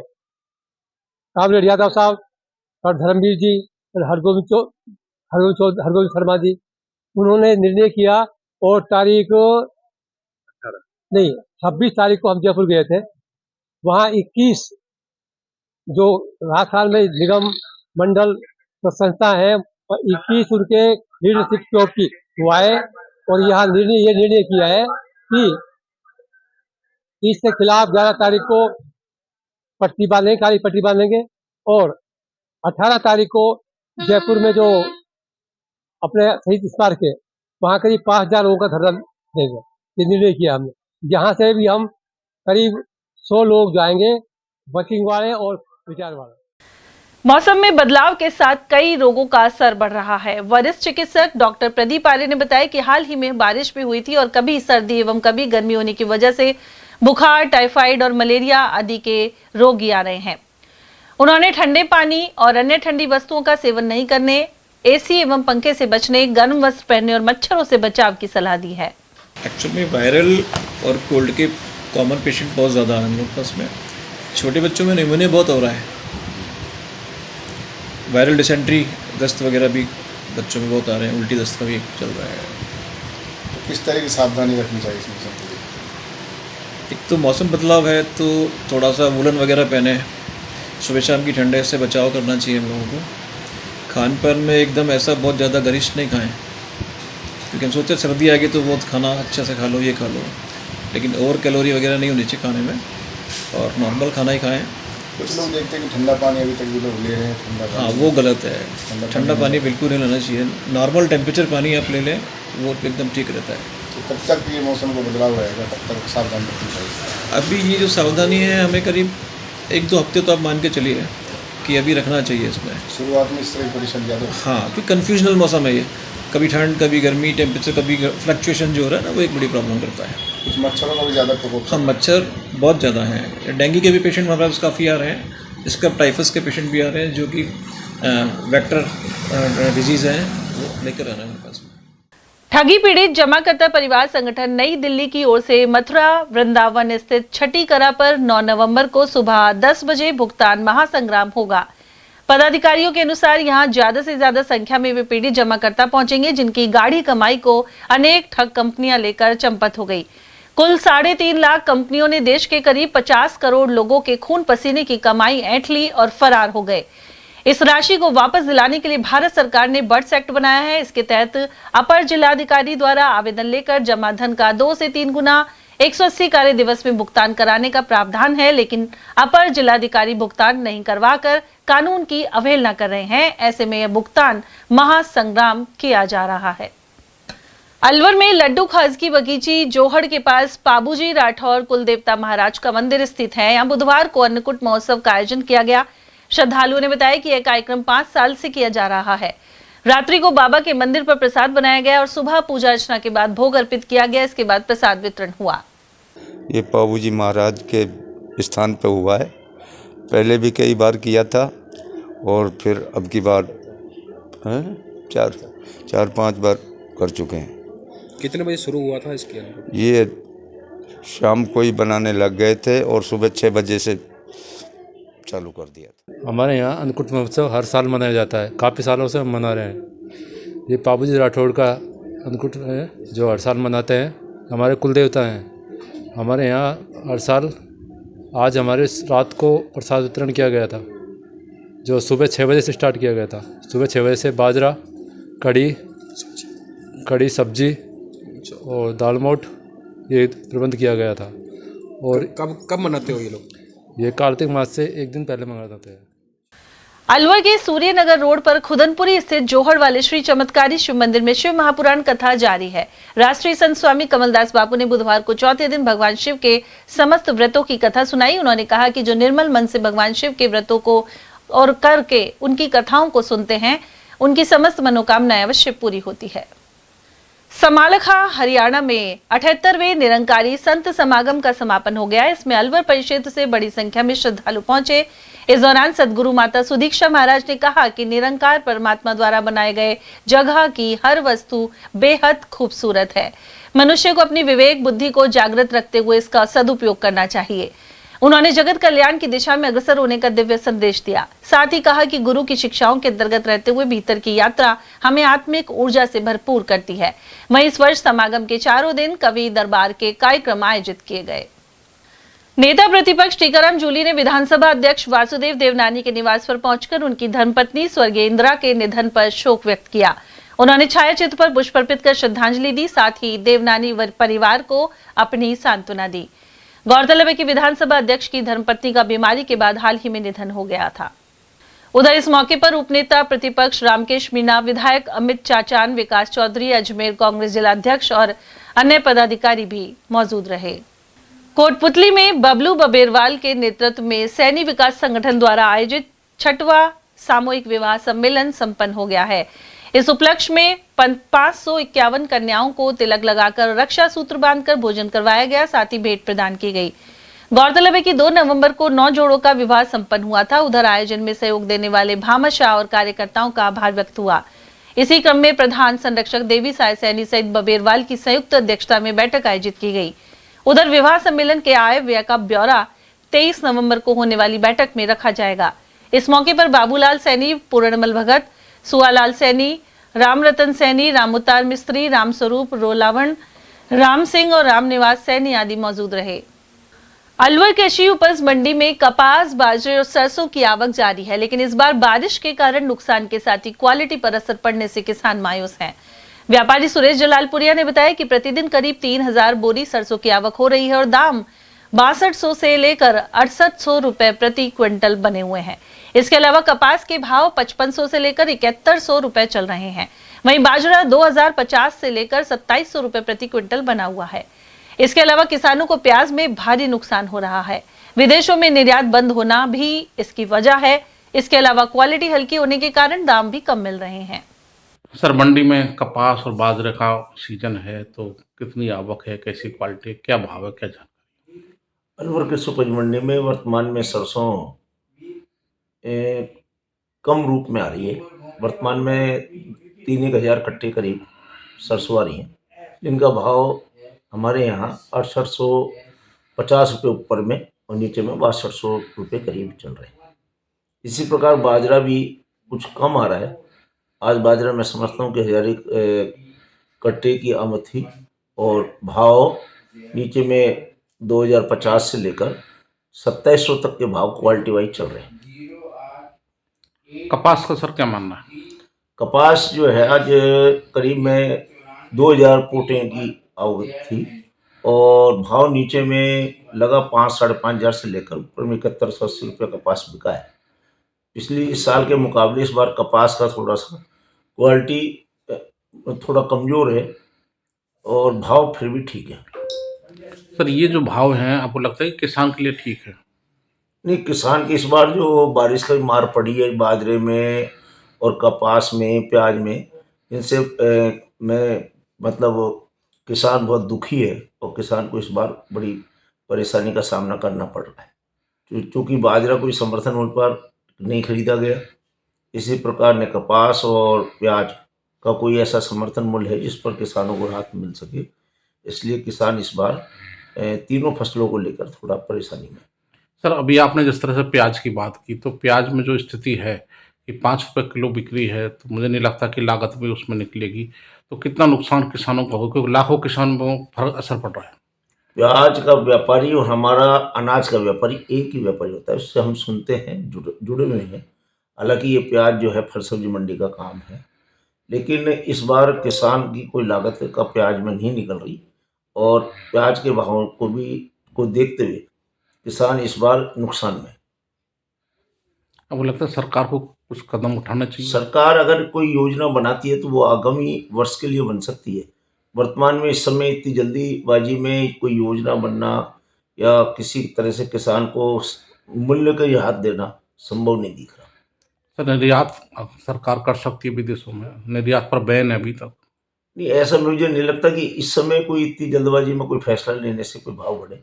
कामरेड यादव साहब और धर्मवीर जी और हरगोविंद शर्मा जी, उन्होंने निर्णय किया और 26 तारीख को हम जयपुर गए थे। वहाँ 21 जो राजस्थान में निगम, मंडल, संस्था है, 21 उनके लीडरशिप के की हुआ है और यहाँ ये निर्णय किया है कि इसके खिलाफ 11 तारीख को पट्टी बांधेंगे, काली पट्टी बांधेंगे और 18 तारीख को जयपुर में जो अपने शहीद स्मारक है वहाँ करीब 5000 लोगों का धरना देंगे। ये निर्णय किया हमने। यहाँ से भी हम करीब 100 लोग जाएंगे, वर्किंग वाले और रिटायर वाले। मौसम में बदलाव के साथ कई रोगों का असर बढ़ रहा है। वरिष्ठ चिकित्सक डॉक्टर प्रदीप आर्य ने बताया कि हाल ही में बारिश भी हुई थी और कभी सर्दी एवं कभी गर्मी होने की वजह से बुखार, टाइफाइड और मलेरिया आदि के रोगी आ रहे हैं। उन्होंने ठंडे पानी और अन्य ठंडी वस्तुओं का सेवन नहीं करने, एसी एवं पंखे से बचने, गर्म वस्त्र पहनने और मच्छरों से बचाव की सलाह दी है। एक्चुअली में वायरल और कोल्ड के कॉमन पेशेंट बहुत ज़्यादा हैं हम लोग पास में। छोटे बच्चों में निमोनिया बहुत हो रहा है, वायरल डिसेंट्री, दस्त वगैरह भी बच्चों में बहुत आ रहे हैं, उल्टी दस्त का भी चल रहा है। तो किस तरह की सावधानी रखनी चाहिए इस मौसम के लिए? एक तो मौसम बदलाव है तो थोड़ा सा वुलन वगैरह पहने, सुबह शाम की ठंडे से बचाव करना चाहिए हम लोगों को। खान पान में एकदम ऐसा बहुत ज़्यादा गरिष्ठ नहीं खाएं, क्योंकि हम सोचते सर्दी आ गई तो बहुत खाना अच्छा से खा लो, ये खा लो, लेकिन ओवर कैलोरी वगैरह नहीं होनी चाहिए खाने में और नॉर्मल खाना ही खाएं। कुछ लोग देखते हैं कि ठंडा पानी अभी तक भी लोग ले रहे हैं, ठंडा पानी। हाँ, वो गलत है। ठंडा पानी बिल्कुल नहीं लेना चाहिए। नॉर्मल टेम्परेचर पानी आप ले लें, वो एकदम ठीक रहता है। तो कब तक ये मौसम को बदलाव रहेगा, तब तक सावधान रखनी चाहिए? अभी ये जो सावधानी है हमें करीब 1-2 हफ्ते तो आप मान के चलिए कि अभी रखना चाहिए इसमें। शुरुआत में इस तरह की परेशानी ज़्यादा? हाँ, क्योंकि कन्फ्यूजनल मौसम है ये, कभी ठंड कभी गर्मी, टेम्परेचर कभी फ्लक्चुएशन जो हो रहा है ना, वो एक बड़ी प्रॉब्लम करता है। कुछ मच्छरों का भी ज़्यादा प्रकोप? हाँ, मच्छर बहुत ज़्यादा हैं। डेंगू के भी पेशेंट हमारे पास काफ़ी आ रहे हैं, इसका टाइफस के पेशेंट भी आ रहे हैं जो कि वेक्टर डिजीज़ हैं, वो लेकर आ रहे हैं हमारे पास। ठगी पीड़ित जमाकर्ता परिवार संगठन नई दिल्ली की ओर से मथुरा वृंदावन स्थित छठी करा पर 9 नवंबर को सुबह 10 बजे भुगतान महासंग्राम होगा। पदाधिकारियों के अनुसार यहां ज्यादा से ज्यादा संख्या में वे पीड़ित जमाकर्ता पहुंचेंगे जिनकी गाढ़ी कमाई को अनेक ठग कंपनियां लेकर चंपत हो गई। कुल 3.5 लाख कंपनियों ने देश के करीब 50 करोड़ लोगों के खून पसीने की कमाई ऐंठ ली और फरार हो गए। इस राशि को वापस दिलाने के लिए भारत सरकार ने बर्ड्स एक्ट बनाया है। इसके तहत अपर जिलाधिकारी द्वारा आवेदन लेकर जमा धन का 2 से 3 गुना 180 कार्य दिवस में भुगतान कराने का प्रावधान है, लेकिन अपर जिलाधिकारी भुगतान नहीं करवाकर कानून की अवहेलना कर रहे हैं। ऐसे में यह भुगतान महासंग्राम किया जा रहा है। अलवर में लड्डू खाजगी बगीची जोहड़ के पास पाबूजी राठौर कुलदेवता महाराज का मंदिर स्थित है। यहाँ बुधवार को अन्नकूट महोत्सव का आयोजन किया गया। श्रद्धालुओं ने बताया कि यह कार्यक्रम 5 साल से किया जा रहा है। रात्रि को बाबा के मंदिर पर प्रसाद बनाया गया और सुबह पूजा अर्चना के बाद भोग अर्पित किया गया। इसके बाद प्रसाद वितरण हुआ। ये पाबूजी महाराज के स्थान पर हुआ है, पहले भी कई बार किया था और फिर अब की बार 4-5 बार कर चुके हैं। कितने बजे शुरू हुआ था इसके? ये शाम को ही बनाने लग गए थे और सुबह 6 बजे से चालू कर दिया था। हमारे यहाँ अन्नकूट महोत्सव हर साल मनाया जाता है, काफ़ी सालों से हम मना रहे हैं। ये पाबूजी राठौड़ का अन्नकूट है जो हर साल मनाते हैं, हमारे कुलदेवता हैं। हमारे यहाँ हर साल आज हमारे रात को प्रसाद वितरण किया गया था। जो सुबह 6 बजे से स्टार्ट किया गया था। सुबह 6 बजे से बाजरा, कड़ी सब्जी और दाल मोठ ये प्रबंध किया गया था। और कब मनाते हो ये लोग? ये कार्तिक मास से एक दिन पहले मनाते हैं। अलवर के सूर्यनगर रोड पर खुदनपुरी स्थित जोहड़ वाले श्री चमत्कारी शिव मंदिर में शिव महापुराण कथा जारी है। राष्ट्रीय संत स्वामी कमलदास बापू ने बुधवार को चौथे दिन भगवान शिव के समस्त व्रतों की कथा सुनाई। उन्होंने कहा कि जो निर्मल मन से भगवान शिव के व्रतों को और करके उनकी कथाओं को सुनते हैं, उनकी समस्त मनोकामनाएं अवश्य पूरी होती है। समालखा हरियाणा में 78वें निरंकारी संत समागम का समापन हो गया। इसमें अलवर परिक्षेत्र से बड़ी संख्या में श्रद्धालु पहुंचे। इस दौरान सदगुरु माता सुदीक्षा महाराज ने कहा कि निरंकार परमात्मा द्वारा बनाए गए जगह की हर वस्तु बेहद खूबसूरत है। मनुष्य को अपनी विवेक बुद्धि को जागृत रखते हुए इसका सदुपयोग करना चाहिए। उन्होंने जगत कल्याण की दिशा में अग्रसर होने का दिव्य संदेश दिया। साथ ही कहा कि गुरु की शिक्षाओं के अंतर्गत रहते हुए भीतर की यात्रा हमें आत्मिक ऊर्जा से भरपूर करती है। वहीं इस वर्ष समागम के 4 दिन कवि दरबार के कार्यक्रम आयोजित किए गए। नेता प्रतिपक्ष टीकाराम जूली ने विधानसभा अध्यक्ष वासुदेव देवनानी के निवास पर पहुंचकर उनकी धर्मपत्नी स्वर्गीय इंदिरा के निधन पर शोक व्यक्त किया। उन्होंने छाया चित्र पर पुष्प अर्पित कर श्रद्धांजलि दी। साथ ही देवनानी परिवार को अपनी सांत्वना दी। गौरतलब है कि विधानसभा अध्यक्ष की धर्मपत्नी का बीमारी के बाद हाल ही में निधन हो गया था। उधर इस मौके पर उपनेता प्रतिपक्ष रामकेश मीणा, विधायक अमित चाचान, विकास चौधरी, अजमेर कांग्रेस जिला अध्यक्ष और अन्य पदाधिकारी भी मौजूद रहे। कोटपुतली में बबलू बबेरवाल के नेतृत्व में सैनी विकास संगठन द्वारा आयोजित 6वां सामूहिक विवाह सम्मेलन संपन्न हो गया है। इस उपलक्ष्य में 551 कन्याओं को तिलक लगाकर रक्षा सूत्र बांधकर भोजन करवाया गया। साथ ही भेंट प्रदान की गई। गौरतलब है कि 2 नवंबर को 9 जोड़ों का विवाह संपन्न हुआ था। उधर आयोजन में सहयोग देने वाले भामाशाह और कार्यकर्ताओं का आभार व्यक्त हुआ। इसी क्रम में प्रधान संरक्षक देवी साय सैनी सहित बबेरवाल की संयुक्त अध्यक्षता में बैठक आयोजित की गई। उधर विवाह सम्मेलन के आय व्यय का ब्यौरा 23 नवंबर को होने वाली बैठक में रखा जाएगा। इस मौके पर बाबूलाल सैनी, पूर्णमल भगत, सुआलाल सैनी, रामरतन सैनी, रामउतार मिस्त्री, रामस्वरूप रोलावण, राम सिंह और रामनिवास सैनी आदि मौजूद रहे। अलवर कृषि उपज मंडी में कपास, बाजरे और सरसों की आवक जारी है, लेकिन इस बार बारिश के कारण नुकसान के साथ ही क्वालिटी पर असर पड़ने से किसान मायूस हैं। व्यापारी सुरेश जलालपुरिया ने बताया कि प्रतिदिन करीब 3000 बोरी सरसों की आवक हो रही है और दाम 6200 से लेकर 6800 रुपए प्रति क्विंटल बने हुए हैं। इसके अलावा कपास के भाव 5500 से लेकर 7100 रुपए चल रहे हैं। वहीं बाजरा 2050 से लेकर 2700 रुपए प्रति क्विंटल बना हुआ है। इसके अलावा किसानों को प्याज में भारी नुकसान हो रहा है। विदेशों में निर्यात बंद होना भी इसकी वजह है। इसके अलावा क्वालिटी हल्की होने के कारण दाम भी कम मिल रहे हैं। सर, मंडी में कपास और बाजरे का सीजन है, तो कितनी आवक है, कैसी क्वालिटी, क्या भाव है, क्या जानकारी? अलवर कृषि उपज मंडी में वर्तमान में सरसों कम रूप में आ रही है। वर्तमान में 3-1000 कट्टे करीब सरसों आ रही हैं, जिनका भाव हमारे यहाँ 6850 रुपये ऊपर में और नीचे में 6200 रुपये करीब चल रहे हैं। इसी प्रकार बाजरा भी कुछ कम आ रहा है। आज बाजरा मैं समझता हूँ कि 1000 कट्टे की आमद थी और भाव नीचे में 2050 से लेकर 2700 तक के भाव क्वालिटी वाइज चल रहे हैं। कपास का सर क्या मानना है? कपास जो है आज करीब में 2000 पोटे की आवक थी और भाव नीचे में लगा 5-5.5 हज़ार से लेकर ऊपर में 7180 रुपये कपास बिका है। पिछले साल के मुकाबले इस बार कपास का थोड़ा सा क्वालिटी थोड़ा कमज़ोर है और भाव फिर भी ठीक है। सर, ये जो भाव हैं आपको लगता है कि किसान के लिए ठीक है? नहीं, किसान की इस बार जो बारिश का मार पड़ी है बाजरे में और कपास में, प्याज में, इनसे मैं मतलब किसान बहुत दुखी है और किसान को इस बार बड़ी परेशानी का सामना करना पड़ रहा है क्योंकि बाजरा कोई समर्थन मूल्य पर नहीं खरीदा गया। इसी प्रकार ने कपास और प्याज का कोई ऐसा समर्थन मूल्य है जिस पर किसानों को राहत मिल सके। इसलिए किसान इस बार तीनों फसलों को लेकर थोड़ा परेशानी में। सर, अभी आपने जिस तरह से प्याज की बात की, तो प्याज में जो स्थिति है कि 5 रुपये किलो बिक्री है, तो मुझे नहीं लगता कि लागत भी उसमें निकलेगी। तो कितना नुकसान किसानों का हो, क्योंकि लाखों किसानों पर असर पड़ रहा है। प्याज का व्यापारी और हमारा अनाज का व्यापारी एक ही व्यापारी होता है, उससे हम सुनते हैं, जुड़े हुए हैं। हालांकि ये प्याज जो है फल सब्जी मंडी का काम है, लेकिन इस बार किसान की कोई लागत का प्याज में नहीं निकल रही और प्याज के भाव को देखते हुए किसान इस बार नुकसान में। अब लगता है सरकार को कुछ कदम उठाना चाहिए। सरकार अगर कोई योजना बनाती है तो वो आगामी वर्ष के लिए बन सकती है। वर्तमान में इस समय इतनी जल्दीबाजी में कोई योजना बनना या किसी तरह से किसान को मूल्य का हाथ देना संभव नहीं दिख रहा। सर, निर्यात सरकार कर सकती है विदेशों में, निर्यात पर बैन है अभी तक। नहीं, ऐसा मुझे नहीं लगता कि इस समय कोई इतनी जल्दबाजी में कोई फैसला लेने से कोई भाव बढ़े।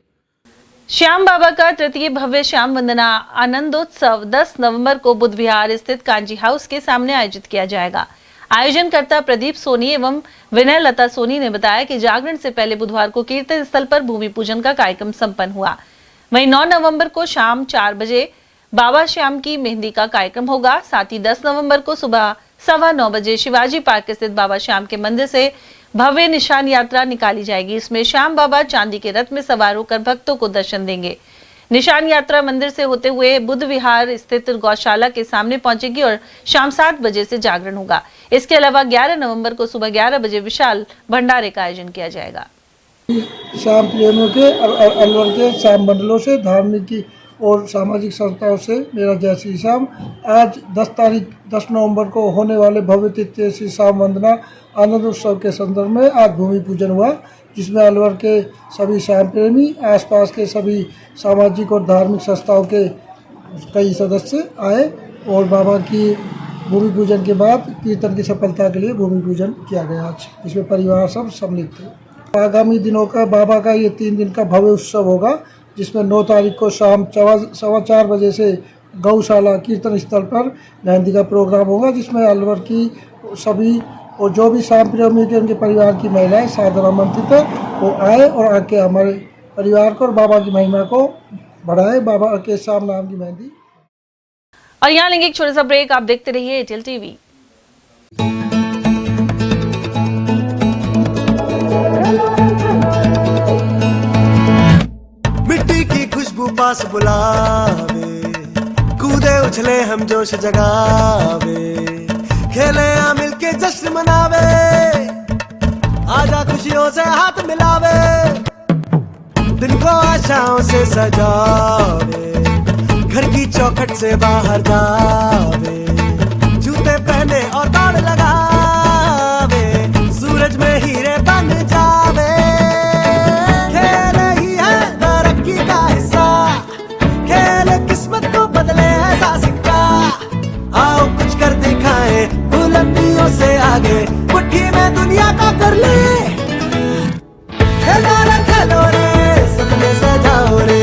श्याम बाबा का तृतीय भव्य श्याम वंदना आनंदोत्सव 10 नवंबर को बुद्ध विहार स्थित कांजी हाउस के सामने आयोजित किया जाएगा। आयोजनकर्ता प्रदीप सोनी एवं विनय लता सोनी ने बताया कि जागरण से पहले बुधवार को कीर्तन स्थल पर भूमि पूजन का कार्यक्रम संपन्न हुआ। वहीं 9 नवंबर को शाम 4 बजे बाबा श्याम की मेहंदी का कार्यक्रम होगा। साथ ही 10 नवंबर को सुबह 9:15 बजे शिवाजी पार्क स्थित बाबा श्याम के मंदिर से भव्य निशान यात्रा निकाली जाएगी। इसमें श्याम बाबा चांदी के रथ में सवार होकर भक्तों को दर्शन देंगे। निशान यात्रा मंदिर से होते हुए बुद्ध विहार स्थित गौशाला के सामने पहुंचेगी और शाम 7 बजे से जागरण होगा। इसके अलावा 11 नवंबर को सुबह 11 बजे विशाल भंडारे का आयोजन किया जाएगा। श्याम प्रेमियों के अलवर के श्याम मंडलों से, धार्मिक और सामाजिक संस्थाओं से मेरा जय श्री श्याम। आज 10 नवंबर को होने वाले भव्य तृतीय श्री श्याम वंदना आनंद उत्सव के संदर्भ में आज भूमि पूजन हुआ, जिसमें अलवर के सभी श्याम प्रेमी, आसपास के सभी सामाजिक और धार्मिक संस्थाओं के कई सदस्य आए और बाबा की भूमि पूजन के बाद कीर्तन की सफलता के लिए भूमि पूजन किया गया आज, जिसमें परिवार सब सम्मिलित थे। आगामी दिनों का बाबा का ये 3 दिन का भव्य उत्सव होगा, जिसमें 9 तारीख को शाम 4:15 बजे से गौशाला कीर्तन स्थल पर मेहंदी का प्रोग्राम होगा, जिसमें अलवर की सभी और जो भी श्याम प्रेमी के उनके परिवार की महिलाएं सादर आमंत्रित है, वो आए और आके हमारे परिवार को और बाबा की महिमा को बढ़ाए। बाबा के श्याम नाम की मेहंदी। और यहाँ लेंगे एक छोटा सा ब्रेक। आप देखते रहिए एयरटेल टीवी। मिट्टी की खुशबू पास बुलावे, कूदे उछले हम जोश जगावे, खेले आ मिलके जश्न मनावे, आजा खुशियों से हाथ मिलावे, दिन को आशाओं से सजावे, घर की चौखट से बाहर जावे, जूते पहने और दौड़ लगावे, सूरज में हीरे बन जावे, खेल ही है तरक्की का हिस्सा, खेल किस्मत को बदले ऐसा सिक्का, आओ कुछ कर दिखाए बुलंदियों से आगे, मुट्ठी में दुनिया का कर ले, खेलो रे खेलो रे सपने सजाओ रे,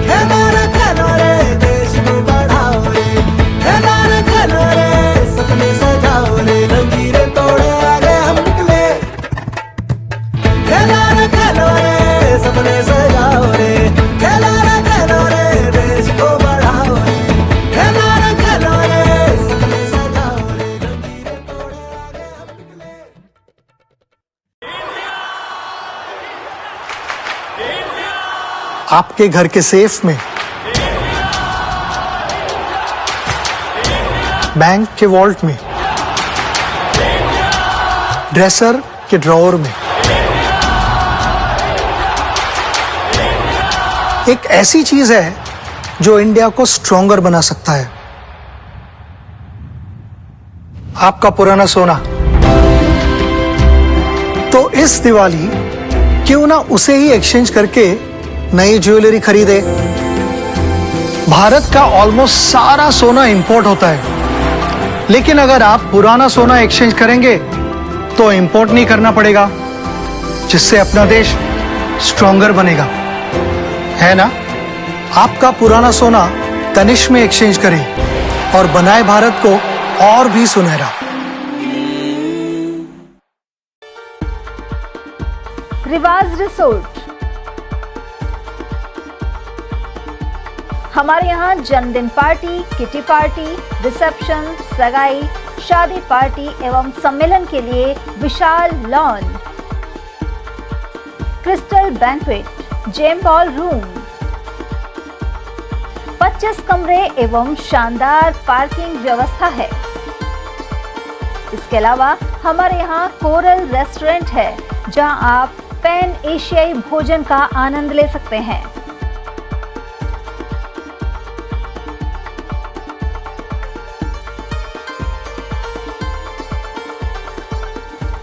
खेलो रे खेलो रे देश को बढ़ाओ रे, खेलो रे सपने सजाओ रे, लकीरें तोड़े आगे हम निकले, खेलो रे सपने सजाओ रे, खेलो रे देश को बढ़ाओ रे, खेलो रे सपने सजाओ रे, लकीरें तोड़े आगे हम निकले। आपके घर के सेफ में, बैंक के वॉल्ट में, ड्रेसर के ड्रॉअर में, एक ऐसी चीज है जो इंडिया को स्ट्रॉन्गर बना सकता है, आपका पुराना सोना। तो इस दिवाली क्यों ना उसे ही एक्सचेंज करके नई ज्वेलरी खरीदे। भारत का ऑलमोस्ट सारा सोना इंपोर्ट होता है, लेकिन अगर आप पुराना सोना एक्सचेंज करेंगे तो इंपोर्ट नहीं करना पड़ेगा, जिससे अपना देश स्ट्रॉन्गर बनेगा, है ना। आपका पुराना सोना तनिष्क में एक्सचेंज करें और बनाए भारत को और भी सुनहरा। रिवाज रिसोर्ट, हमारे यहाँ जन्मदिन पार्टी, किटी पार्टी, रिसेप्शन, सगाई, शादी पार्टी एवं सम्मेलन के लिए विशाल lawn, crystal banquet, gem ballroom, 25 कमरे एवं शानदार पार्किंग व्यवस्था है। इसके अलावा हमारे यहाँ कोरल रेस्टोरेंट है, जहां आप पैन एशियाई भोजन का आनंद ले सकते हैं।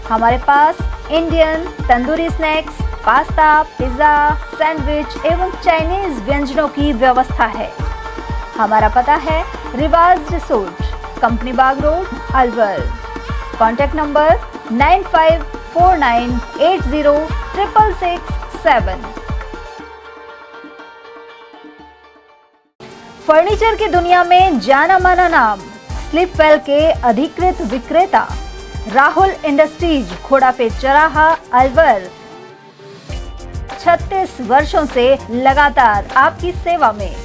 हमारे पास Indian, tandoori snacks, pasta, pizza, sandwich एवं चाइनीज व्यंजनों की व्यवस्था है। हमारा पता है Riwaj resort, company Bagh road, Alwar. Contact number 9549806667। फर्नीचर की दुनिया में जाना माना नाम स्लीपवेल के अधिकृत विक्रेता राहुल इंडस्ट्रीज, घोड़ाफेट चौराहा, अलवर 36 वर्षों से लगातार आपकी सेवा में।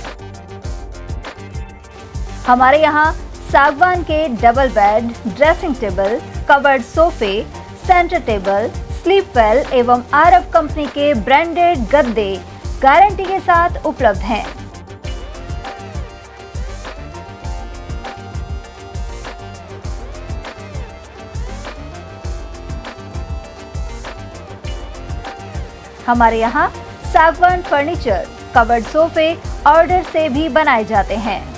हमारे यहाँ सागवान के double bed, dressing table, covered सोफे, सेंटर टेबल, स्लीपवेल एवं आरब कंपनी के ब्रांडेड गद्दे गारंटी के साथ उपलब्ध हैं। हमारे यहाँ सागवान फर्नीचर, कवर्ड सोफे ऑर्डर से भी बनाए जाते हैं।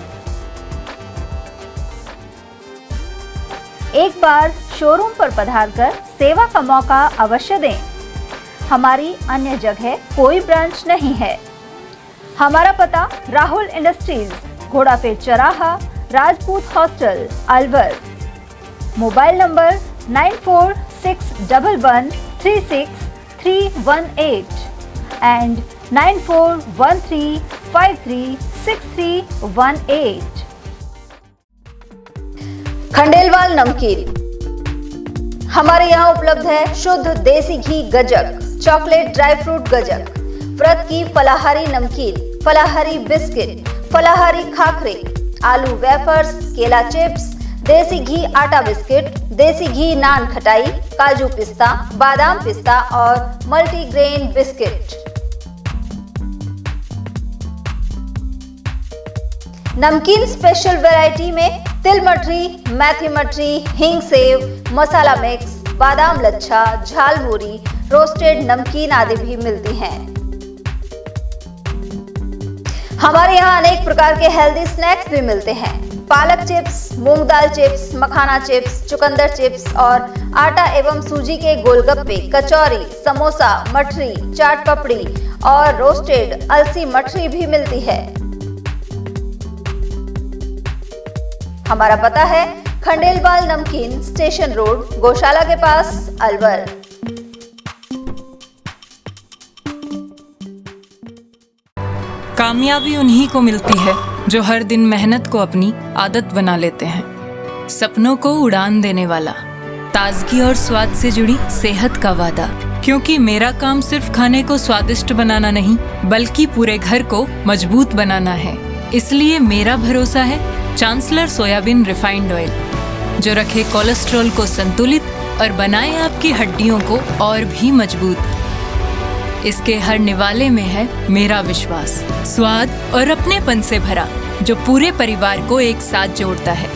एक बार शोरूम पर पधारकर सेवा का मौका अवश्य दें। हमारी अन्य जगह कोई ब्रांच नहीं है। हमारा पता राहुल इंडस्ट्रीज, घोड़ाफेट चौराहा, Rajput hostel, Alwar. Mobile number 9461136318 and 9413536318। Khandelwal नमकीन, हमारे यहाँ उपलब्ध है शुद्ध देसी घी गजक, चॉकलेट ड्राई फ्रूट गजक, व्रत की फलाहारी नमकीन, फलाहारी बिस्किट, फलाहारी खाखरे, आलू वेफर्स, केला चिप्स, देसी घी आटा बिस्किट, देसी घी नान खटाई, काजू पिस्ता, बादाम पिस्ता और मल्टीग्रेन बिस्किट। नमकीन स्पेशल वैरायटी में तिल मठरी, मेथी मठरी, हींग सेव, मसाला मिक्स, बादाम लच्छा, झालमुरी, रोस्टेड नमकीन आदि भी मिलती हैं। हमारे यहाँ अनेक प्रकार के हेल्दी स्नैक्स भी मिलते हैं। पालक चिप्स, मूंग दाल चिप्स, मखाना चिप्स, चुकंदर चिप्स और आटा एवं सूजी के गोलगप्पे, कचौरी, समोसा, मठरी, चाट पपड़ी और रोस्टेड अलसी मठरी भी मिलती है। हमारा पता है खंडेलवाल नमकीन, स्टेशन रोड, गौशाला के पास, अलवर। कामयाबी उन्हीं को मिलती है जो हर दिन मेहनत को अपनी आदत बना लेते हैं। सपनों को उड़ान देने वाला, ताजगी और स्वाद से जुड़ी सेहत का वादा। क्योंकि मेरा काम सिर्फ खाने को स्वादिष्ट बनाना नहीं, बल्कि पूरे घर को मजबूत बनाना है। इसलिए मेरा भरोसा है चांसलर सोयाबीन रिफाइंड ऑयल, जो रखे कोलेस्ट्रॉल को संतुलित और बनाए आपकी हड्डियों को और भी मजबूत। इसके हर निवाले में है मेरा विश्वास, स्वाद और अपनेपन से भरा, जो पूरे परिवार को एक साथ जोड़ता है।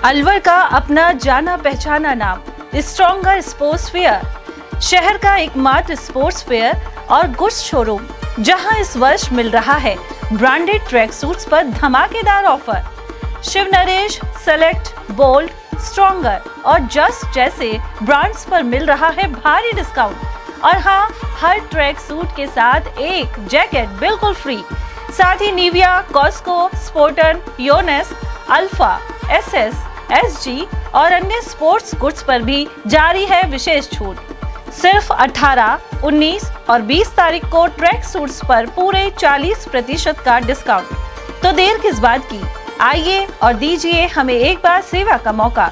अलवर का अपना जाना पहचाना नाम स्ट्रॉन्गर स्पोर्ट्स फेयर, शहर का एकमात्र स्पोर्ट्स फेयर और गुड्स शोरूम, जहां इस वर्ष मिल रहा है ब्रांडेड ट्रैक सूट्स पर धमाकेदार offer. Shiv Naresh, select, bold, stronger और जस्ट जैसे ब्रांड्स पर मिल रहा है भारी डिस्काउंट। और हाँ, हर ट्रैक सूट के साथ एक जैकेट बिल्कुल फ्री। साथ ही निविया, कॉस्को, स्पोर्टन, योनेस, अल्फा, एसएस, एसजी और अन्य स्पोर्ट्स गुड्स पर भी जारी है विशेष छूट। सिर्फ 18, 19 और 20 तारीख को ट्रैक सूट्स पर पूरे 40% का डिस्काउंट। तो देर किस बात की, आइए और दीजिए हमें एक बार सेवा का मौका।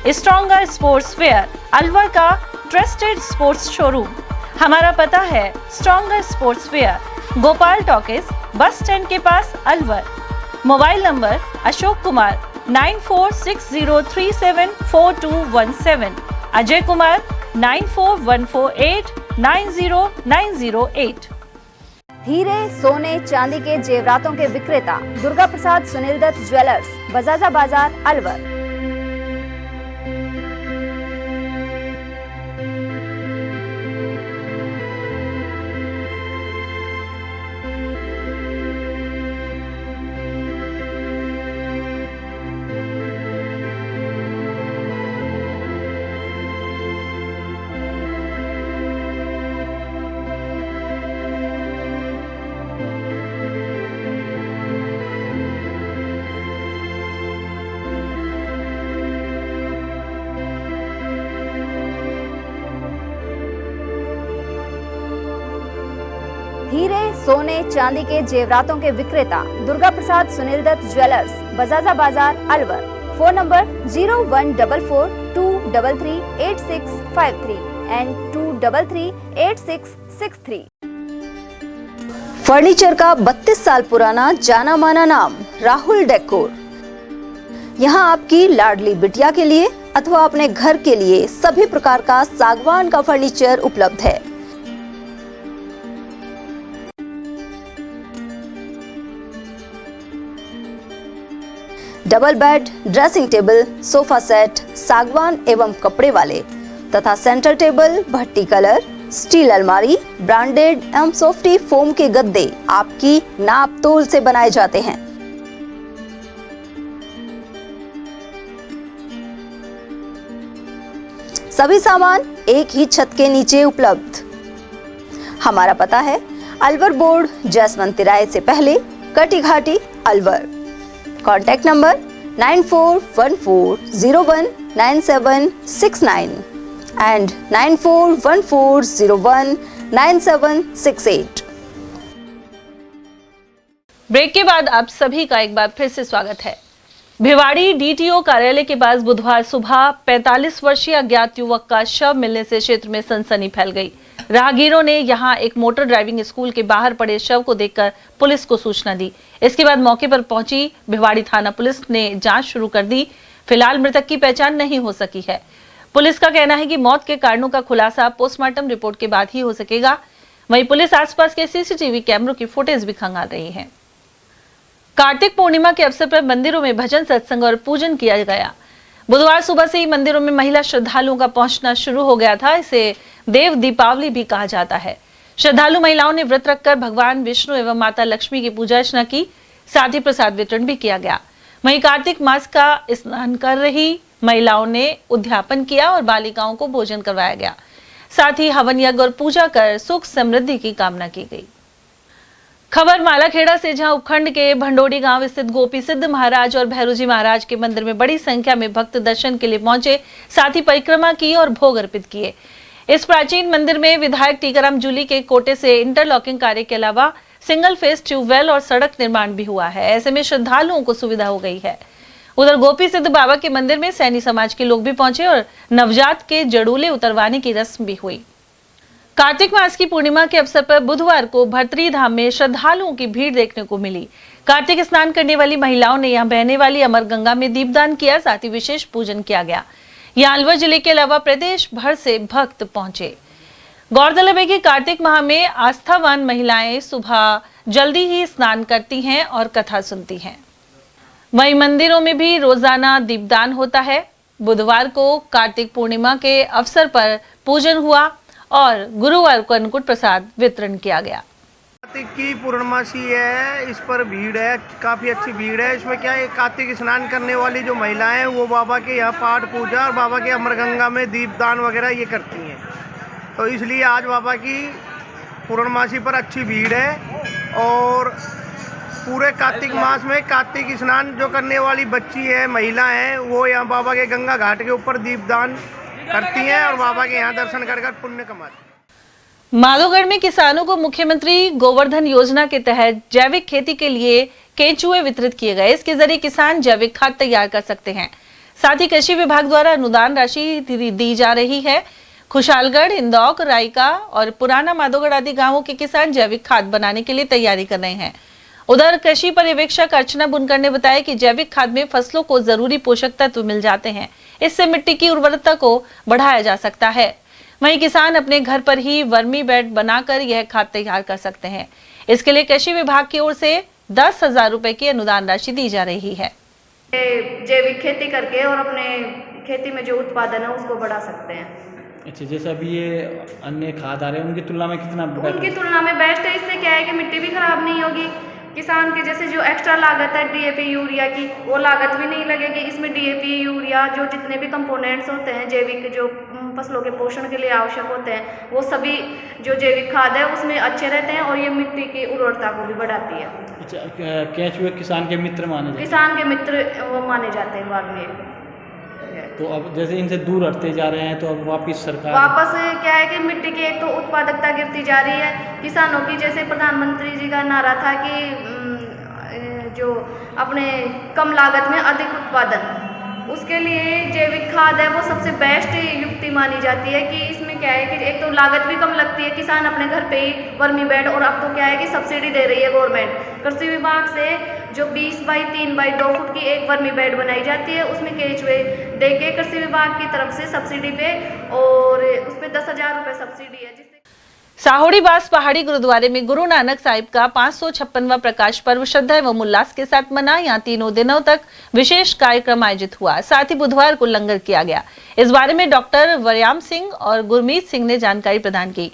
स्ट्रॉन्गर स्पोर्ट्स फेयर, अलवर का ट्रस्टेड स्पोर्ट्स शोरूम। हमारा पता है stronger sports fair, Gopal talkies, bus stand के पास, अलवर। Mobile number Ashok Kumar 9460374217, Ajay Kumar 941489 90908908। हीरे सोने चांदी के जेवरातों के विक्रेता दुर्गा प्रसाद सुनील दत्त ज्वेलर्स, बजाजा बाजार, अलवर। हीरे सोने चांदी के जेवरातों के विक्रेता Durga Prasad Sunil Dutt jewellers, Bajaja Bazaar, Alwar. Phone number 0144233853 and 2338663। फर्नीचर का 32 साल पुराना जाना माना नाम राहुल डेकोर। यहाँ आपकी लाडली बिटिया के लिए अथवा अपने घर के लिए सभी प्रकार का सागवान का फर्नीचर उपलब्ध है। Double bed, dressing table, sofa set, सागवान एवं कपड़े वाले तथा सेंटर टेबल, भट्टी कलर, स्टील अलमारी, ब्रांडेड एवं सॉफ्टी फोम के गद्दे आपकी नाप तोल से बनाए जाते हैं। सभी सामान एक ही छत के नीचे उपलब्ध। हमारा पता है अलवर बोर्ड, जसवंत तिराहे से पहले, Kati Ghati, Alwar. Contact number 9414019769 and 9414019768। ब्रेक के बाद आप सभी का एक बार फिर से स्वागत है। भिवाड़ी डीटीओ कार्यालय के पास बुधवार सुबह 45 वर्षीय अज्ञात युवक का शव मिलने से क्षेत्र में सनसनी फैल गई। राहगीरों ने यहां एक मोटर ड्राइविंग स्कूल के बाहर पड़े शव को देखकर पुलिस को सूचना दी। इसके बाद मौके पर पहुंची भिवाड़ी थाना पुलिस ने जांच शुरू कर दी। फिलहाल मृतक की पहचान नहीं हो सकी है। पुलिस का कहना है कि मौत के कारणों का खुलासा पोस्टमार्टम रिपोर्ट के बाद ही हो सकेगा। वहीं पुलिस आसपास के सीसीटीवी कैमरों की फुटेज भी खंगाल रही है। कार्तिक पूर्णिमा के अवसर पर मंदिरों में भजन, सत्संग और पूजन किया गया। बुधवार सुबह से ही मंदिरों में महिला श्रद्धालुओं का पहुंचना शुरू हो गया था। इसे देव दीपावली भी कहा जाता है। श्रद्धालु महिलाओं ने व्रत रखकर भगवान विष्णु एवं माता लक्ष्मी की पूजा अर्चना की, साथ ही प्रसाद वितरण भी किया गया। वहीं कार्तिक मास का स्नान कर रही महिलाओं ने उद्यापन किया और बालिकाओं को भोजन करवाया गया। साथ ही हवन यज्ञ और पूजा कर सुख समृद्धि की कामना की गई। खबर मालाखेड़ा से, जहां उपखंड के भंडोड़ी गांव स्थित गोपी सिद्ध महाराज और भैरूजी महाराज के मंदिर में बड़ी संख्या में भक्त दर्शन के लिए पहुंचे, साथ ही परिक्रमा की और भोग अर्पित किए। इस प्राचीन मंदिर में विधायक टीकाराम जूली के कोटे से इंटरलॉकिंग कार्य के अलावा सिंगल फेस ट्यूबवेल और सड़क निर्माण भी हुआ है। ऐसे में श्रद्धालुओं को सुविधा हो गई है। उधर गोपी सिद्ध बाबा के मंदिर में सैनी समाज के लोग भी पहुंचे और नवजात के जड़ूले उतरवाने की रस्म भी हुई। कार्तिक मास की पूर्णिमा के अवसर पर बुधवार को भर्तरी धाम में श्रद्धालुओं की भीड़ देखने को मिली। कार्तिक स्नान करने वाली महिलाओं ने यहां बहने वाली अमर गंगा में दीपदान किया, साथ ही विशेष पूजन किया गया। यहां अलवर जिले के अलावा प्रदेश भर से भक्त पहुंचे। गौरतलब है कि कार्तिक माह में आस्थावान महिलाएं सुबह जल्दी ही स्नान करती हैं और कथा सुनती हैं। वहीं मंदिरों में भी रोजाना दीपदान होता है। बुधवार को कार्तिक पूर्णिमा के अवसर पर पूजन हुआ और गुरुवार को अन्नकूट प्रसाद वितरण किया गया। कार्तिक की पूर्णमासी है, इस पर भीड़ है, काफ़ी अच्छी भीड़ है। इसमें क्या है, कार्तिक स्नान करने वाली जो महिलाएं हैं वो बाबा के यहाँ पाठ पूजा और बाबा के अमरगंगा में दीपदान वगैरह ये करती हैं। तो इसलिए आज बाबा की पूर्णमासी पर अच्छी भीड़ है। और पूरे कार्तिक मास में कार्तिक स्नान जो करने वाली बच्ची है, महिला हैं, वो यहाँ बाबा के गंगा घाट के ऊपर दीपदान करती हैं और बाबा के यहाँ दर्शन कर पुण्य कमाती हैं। माधोगढ़ में किसानों को मुख्यमंत्री गोवर्धन योजना के तहत जैविक खेती के लिए केंचुए वितरित किए गए। इसके जरिए किसान जैविक खाद तैयार कर सकते हैं। साथ ही कृषि विभाग द्वारा अनुदान राशि दी जा रही है। खुशालगढ़, इंदौर, रायका और पुराना माधोगढ़ आदि गांवों के किसान जैविक खाद बनाने के लिए तैयारी कर रहे हैं। उधर कृषि पर्यवेक्षक अर्चना बुनकर ने बताया कि जैविक खाद में फसलों को जरूरी पोषक तत्व मिल जाते हैं। इससे मिट्टी की उर्वरता को बढ़ाया जा सकता है। वहीं किसान अपने घर पर ही वर्मी बेड बनाकर यह खाद तैयार कर सकते हैं। इसके लिए कृषि विभाग की ओर से 10,000 रुपए की अनुदान राशि दी जा रही है। जैविक खेती करके और अपने खेती में जो उत्पादन है उसको बढ़ा सकते हैं। अच्छा, जैसे अभी ये अन्य खाद आ रहे हैं उनकी तुलना में कितना उनकी तुलना में बेस्ट है। इससे क्या है कि मिट्टी भी खराब नहीं होगी, किसान के जैसे जो एक्स्ट्रा लागत है डीएपी यूरिया की वो लागत भी नहीं लगेगी। इसमें डीएपी यूरिया जो जितने भी कंपोनेंट्स होते हैं जैविक जो फसलों के पोषण के लिए आवश्यक होते हैं वो सभी जो जैविक खाद है उसमें अच्छे रहते हैं और ये मिट्टी की उर्वरता को भी बढ़ाती है। अच्छा, केंचुए किसान के मित्र माने जाते हैं? किसान के मित्र वो माने जाते हैं वर्मी। तो अब जैसे इनसे दूर हटते जा रहे हैं तो अब वापस सरकार क्या है कि मिट्टी की एक तो उत्पादकता गिरती जा रही है किसानों की। जैसे प्रधानमंत्री जी का नारा था कि जो अपने कम लागत में अधिक उत्पादन, उसके लिए जैविक खाद है वो सबसे बेस्ट युक्ति मानी जाती है। कि इसमें क्या है कि एक तो लागत भी कम लगती है, किसान अपने घर पे ही वर्मी बेड, और अब तो क्या है कि सब्सिडी दे रही है गवर्नमेंट। कृषि विभाग से जो 20 बाई 3 बाई 2 फुट की एक वर्मी बेड बनाई जाती है उसमें केंचुए दे के कृषि विभाग की तरफ से सब्सिडी पे, और उस पर 10,000 रुपये सब्सिडी है। साहोड़ी बास पहाड़ी गुरुद्वारे में गुरु नानक साहिब का 556वां प्रकाश पर्व श्रद्धा एवं उल्लास के साथ मना। यहाँ 3 दिनों तक विशेष कार्यक्रम आयोजित हुआ, साथ ही बुधवार को लंगर किया गया। इस बारे में डॉक्टर वरयाम सिंह और गुरमीत सिंह ने जानकारी प्रदान की।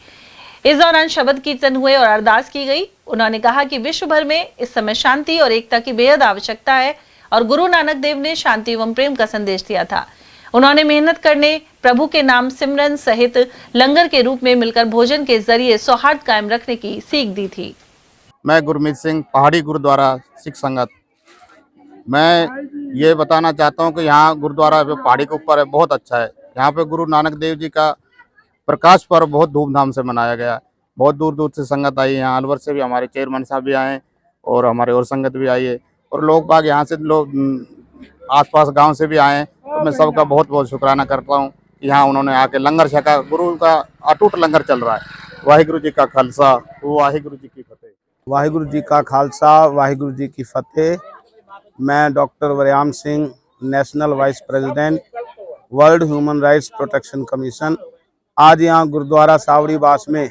इस दौरान शब्द कीर्तन हुए और अरदास की गई। उन्होंने कहा कि विश्व भर में इस समय शांति और एकता की बेहद आवश्यकता है और गुरु नानक देव ने शांति एवं प्रेम का संदेश दिया था। उन्होंने मेहनत करने, प्रभु के नाम सिमरन सहित लंगर के रूप में मिलकर भोजन के जरिए सौहार्द कायम रखने की सीख दी थी। मैं गुरमीत सिंह, पहाड़ी गुरुद्वारा सिख संगत। मैं ये बताना चाहता हूँ कि यहाँ गुरुद्वारा जो पहाड़ी के ऊपर है बहुत अच्छा है। यहाँ पे गुरु नानक देव जी का प्रकाश पर्व बहुत धूमधाम से मनाया गया। बहुत दूर दूर से संगत आई है। यहाँ अलवर से भी हमारे चेयरमैन साहब भी आए और हमारे और संगत भी आई है, और लोग बाग यहाँ से लोग आसपास गांव से भी आए हैं। तो मैं सबका बहुत बहुत शुक्राना करता हूँ। यहाँ उन्होंने आके लंगर छका। गुरु का अटूट लंगर चल रहा है। वाहिगुरु जी का खालसा, वाहिगुरु जी की फतेह। वाहिगुरु जी का खालसा, वाहिगुरु जी की फतेह। मैं doctor Waryam Singh, national vice president, world human rights protection commission, आज यहाँ गुरुद्वारा सावड़ी बास में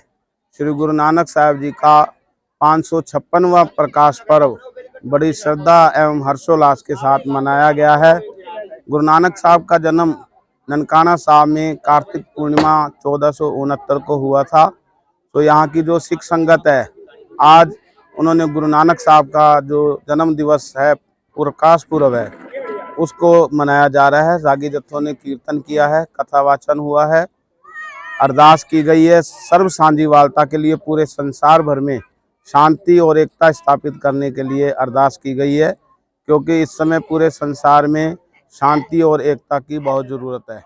श्री गुरु नानक साहिब जी का 556वां प्रकाश पर्व बड़ी श्रद्धा एवं हर्षोल्लास के साथ मनाया गया है। गुरु नानक साहब का जन्म ननकाना साहब में कार्तिक पूर्णिमा 1469 को हुआ था। तो यहाँ की जो सिख संगत है, आज उन्होंने गुरु नानक साहब का जो जन्म दिवस है, प्रकाश पुरब है, उसको मनाया जा रहा है। रागी जत्थों ने कीर्तन किया है, कथा वाचन हुआ है, अरदास की गई है। सर्व सांझीवालता के लिए पूरे संसार भर में शांति और एकता स्थापित करने के लिए अरदास की गई है, क्योंकि इस समय पूरे संसार में शांति और एकता की बहुत जरूरत है।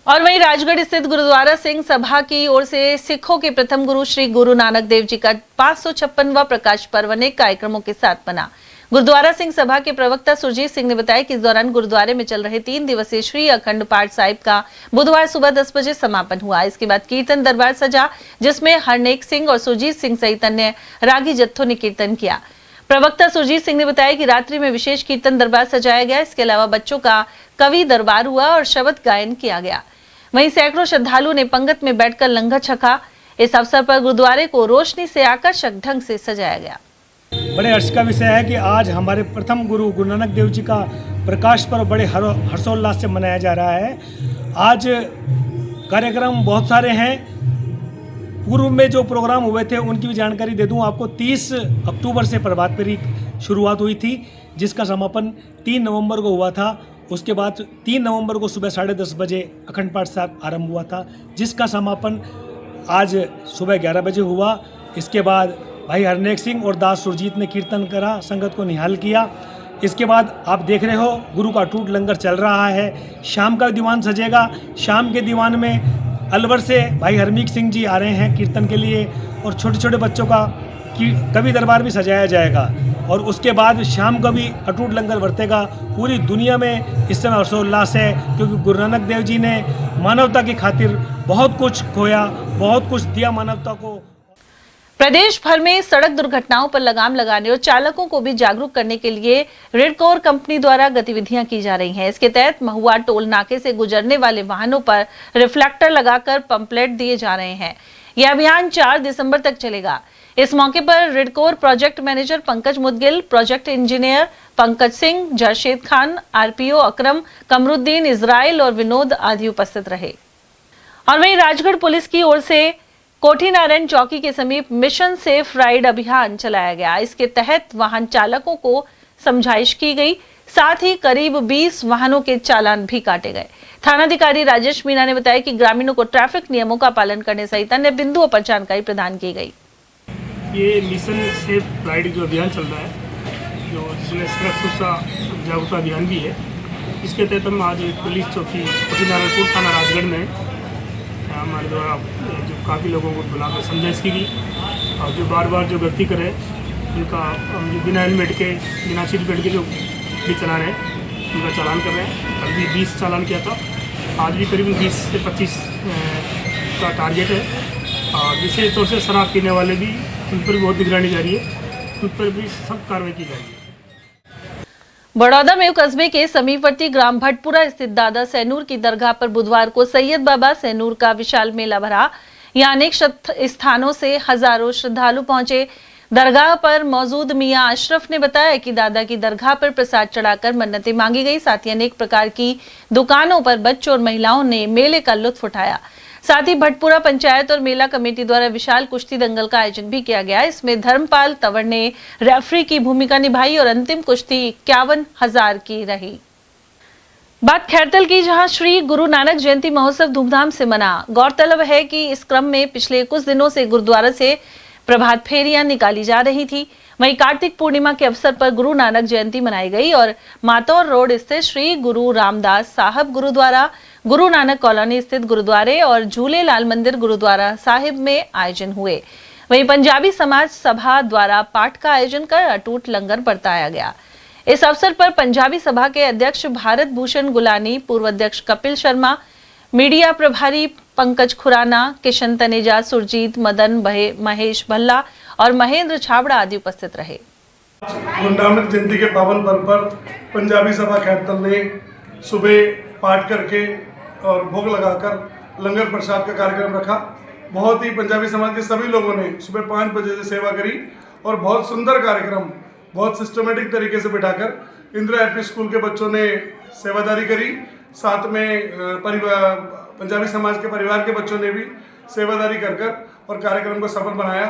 और वहीं राजगढ़ स्थित गुरुद्वारा सिंह सभा की ओर से सिखों के प्रथम गुरु श्री गुरु नानक देव जी का 556वां प्रकाश पर्व अनेक कार्यक्रमों के साथ मना। गुरुद्वारा सिंह सभा के प्रवक्ता सुरजीत सिंह ने बताया कि इस दौरान गुरुद्वारे में चल रहे 3 दिवसीय श्री अखंड पाठ साहिब का बुधवार सुबह 10 बजे समापन हुआ। इसके बाद कीर्तन दरबार सजा, जिसमें हरनेक सिंह और सुरजीत सिंह सहित अन्य रागी जत्थों ने कीर्तन किया। प्रवक्ता सुरजीत सिंह ने बताया कि रात्रि में विशेष कीर्तन दरबार सजाया गया। इसके अलावा बच्चों का कवि दरबार हुआ और शब्द गायन किया गया। वहीं सैकड़ों श्रद्धालुओं ने पंगत में बैठकर लंगर छका। इस अवसर पर गुरुद्वारे को रोशनी से आकर्षक ढंग से सजाया गया। बड़े हर्ष का विषय है कि आज हमारे प्रथम गुरु गुरु नानक देव जी का प्रकाश पर्व बड़े हर्षोल्लास से मनाया जा रहा है। आज कार्यक्रम बहुत सारे हैं। पूर्व में जो प्रोग्राम हुए थे उनकी भी जानकारी दे दूं आपको। 30 अक्टूबर से प्रभात फेरी शुरुआत हुई थी, जिसका समापन 3 नवंबर को हुआ था। उसके बाद 3 नवंबर को सुबह 10:30 बजे अखंड पाठ साहब आरंभ हुआ था, जिसका समापन आज सुबह 11 बजे हुआ। इसके बाद भाई हरनेक सिंह और दास सुरजीत ने कीर्तन करा, संगत को निहाल किया। इसके बाद आप देख रहे हो गुरु का अटूट लंगर चल रहा है। शाम का दीवान सजेगा। शाम के दीवान में अलवर से भाई हरमीक सिंह जी आ रहे हैं कीर्तन के लिए, और छोटे छोटे बच्चों का कवि दरबार भी सजाया जाएगा। और उसके बाद शाम को भी अटूट लंगर बरतेगा। पूरी दुनिया में इस समय हर्षोल्लास है, क्योंकि गुरु नानक देव जी ने मानवता की खातिर बहुत कुछ खोया, बहुत कुछ दिया मानवता को। प्रदेश भर में सड़क दुर्घटनाओं पर लगाम लगाने और चालकों को भी जागरूक करने के लिए रेडकोर कंपनी द्वारा गतिविधियां की जा रही हैं। इसके तहत महुआ टोल नाके से गुजरने वाले वाहनों पर रिफ्लेक्टर लगाकर पंपलेट दिए जा रहे हैं। यह अभियान 4 दिसंबर तक चलेगा। इस मौके पर Redcore project manager Pankaj Mudgil, project engineer Pankaj Singh, Jarshed Khan, RPO Akram, Kamruddin, Israil और विनोद आदि उपस्थित रहे। और वहीं राजगढ़ पुलिस की ओर से कोठी नारायण चौकी के समीप मिशन सेफ राइड अभियान चलाया गया। इसके तहत वाहन चालकों को समझाइश की गई, साथ ही करीब 20 वाहनों के चालान भी काटे गए। थानाधिकारी राजेश मीणा ने बताया कि ग्रामीणों को ट्रैफिक नियमों का पालन करने सहित अन्य बिंदुओं पर जानकारी प्रदान की गई। ये मिशन सेफ राइड जो अभियान चल रहा है, जो जिसमें सड़क सुरक्षा जागरूकता अभियान भी है, इसके तहत हम आज पुलिस चौकी कोठी नारायणपुर थाना राजगढ़ में हमारे द्वारा जो काफ़ी लोगों को बुलाकर समझाइश की गई और जो बार बार जो गलती करे उनका हम जो बिना हेलमेट के, बिना सीट बेल्ट के जो भी चला रहे हैं उनका चालान कर रहे हैं। कल भी 20 चालान किया था, आज भी करीब 20 से 25 का टारगेट है। और विशेष तौर से शराब पीने वाले भी, उन पर भी बहुत निगरानी जारी है, उन पर भी सख्त कार्रवाई की जाएगी। बड़ौदा में कस्बे के समीपवर्ती ग्राम भटपुरा स्थित दादा सैनूर की दरगाह पर बुधवार को सैयद बाबा सैनूर का विशाल मेला भरा। यहाँ अनेक स्थानों से हजारों श्रद्धालु पहुंचे। दरगाह पर मौजूद मियां अशरफ ने बताया कि दादा की दरगाह पर प्रसाद चढ़ाकर मन्नतें मांगी गई। साथ ही अनेक प्रकार की दुकानों पर बच्चों और महिलाओं ने मेले का लुत्फ उठाया। साथ ही भटपुरा पंचायत और मेला कमेटी द्वारा विशाल कुश्ती दंगल का आयोजन भी किया गया। इसमें धर्मपाल तंवर ने रेफरी की भूमिका निभाई और अंतिम कुश्ती 51,000 की रही। बात खैरतल की, जहां श्री गुरु नानक जयंती महोत्सव धूमधाम से मना। गौरतलब है कि इस क्रम में पिछले कुछ दिनों से गुरुद्वारा से प्रभात फेरियां निकाली जा रही थी। वहीं कार्तिक पूर्णिमा के अवसर पर गुरु नानक जयंती मनाई गई और मातौर रोड स्थित श्री गुरु रामदास साहब गुरुद्वारा, गुरु नानक कॉलोनी स्थित गुरुद्वारे और झूले लाल मंदिर गुरुद्वारा साहिब में आयोजन हुए। वहीं पंजाबी समाज सभा द्वारा पाठ का आयोजन कर अटूट लंगर बरताया गया। इस अवसर पर पंजाबी सभा के अध्यक्ष भारत भूषण गुलानी, पूर्व अध्यक्ष कपिल शर्मा, मीडिया प्रभारी पंकज खुराना, किशन तनेजा, सुरजीत, मदन, महेश भल्ला और महेंद्र छाबड़ा आदि उपस्थित रहे। गुरु नानक जयंती के पावन पर्व पर पंजाबी सभा खैरतल ने सुबह पाठ करके और भोग लगाकर लंगर प्रसाद का कार्यक्रम रखा। बहुत ही पंजाबी समाज के सभी लोगों ने सुबह 5 बजे से सेवा करी और बहुत सुंदर कार्यक्रम बहुत सिस्टमेटिक तरीके से बिठाकर इंदिरा एपी स्कूल के बच्चों ने सेवादारी करी। साथ में पंजाबी समाज के परिवार के बच्चों ने भी सेवादारी कर और कार्यक्रम को सफल बनाया।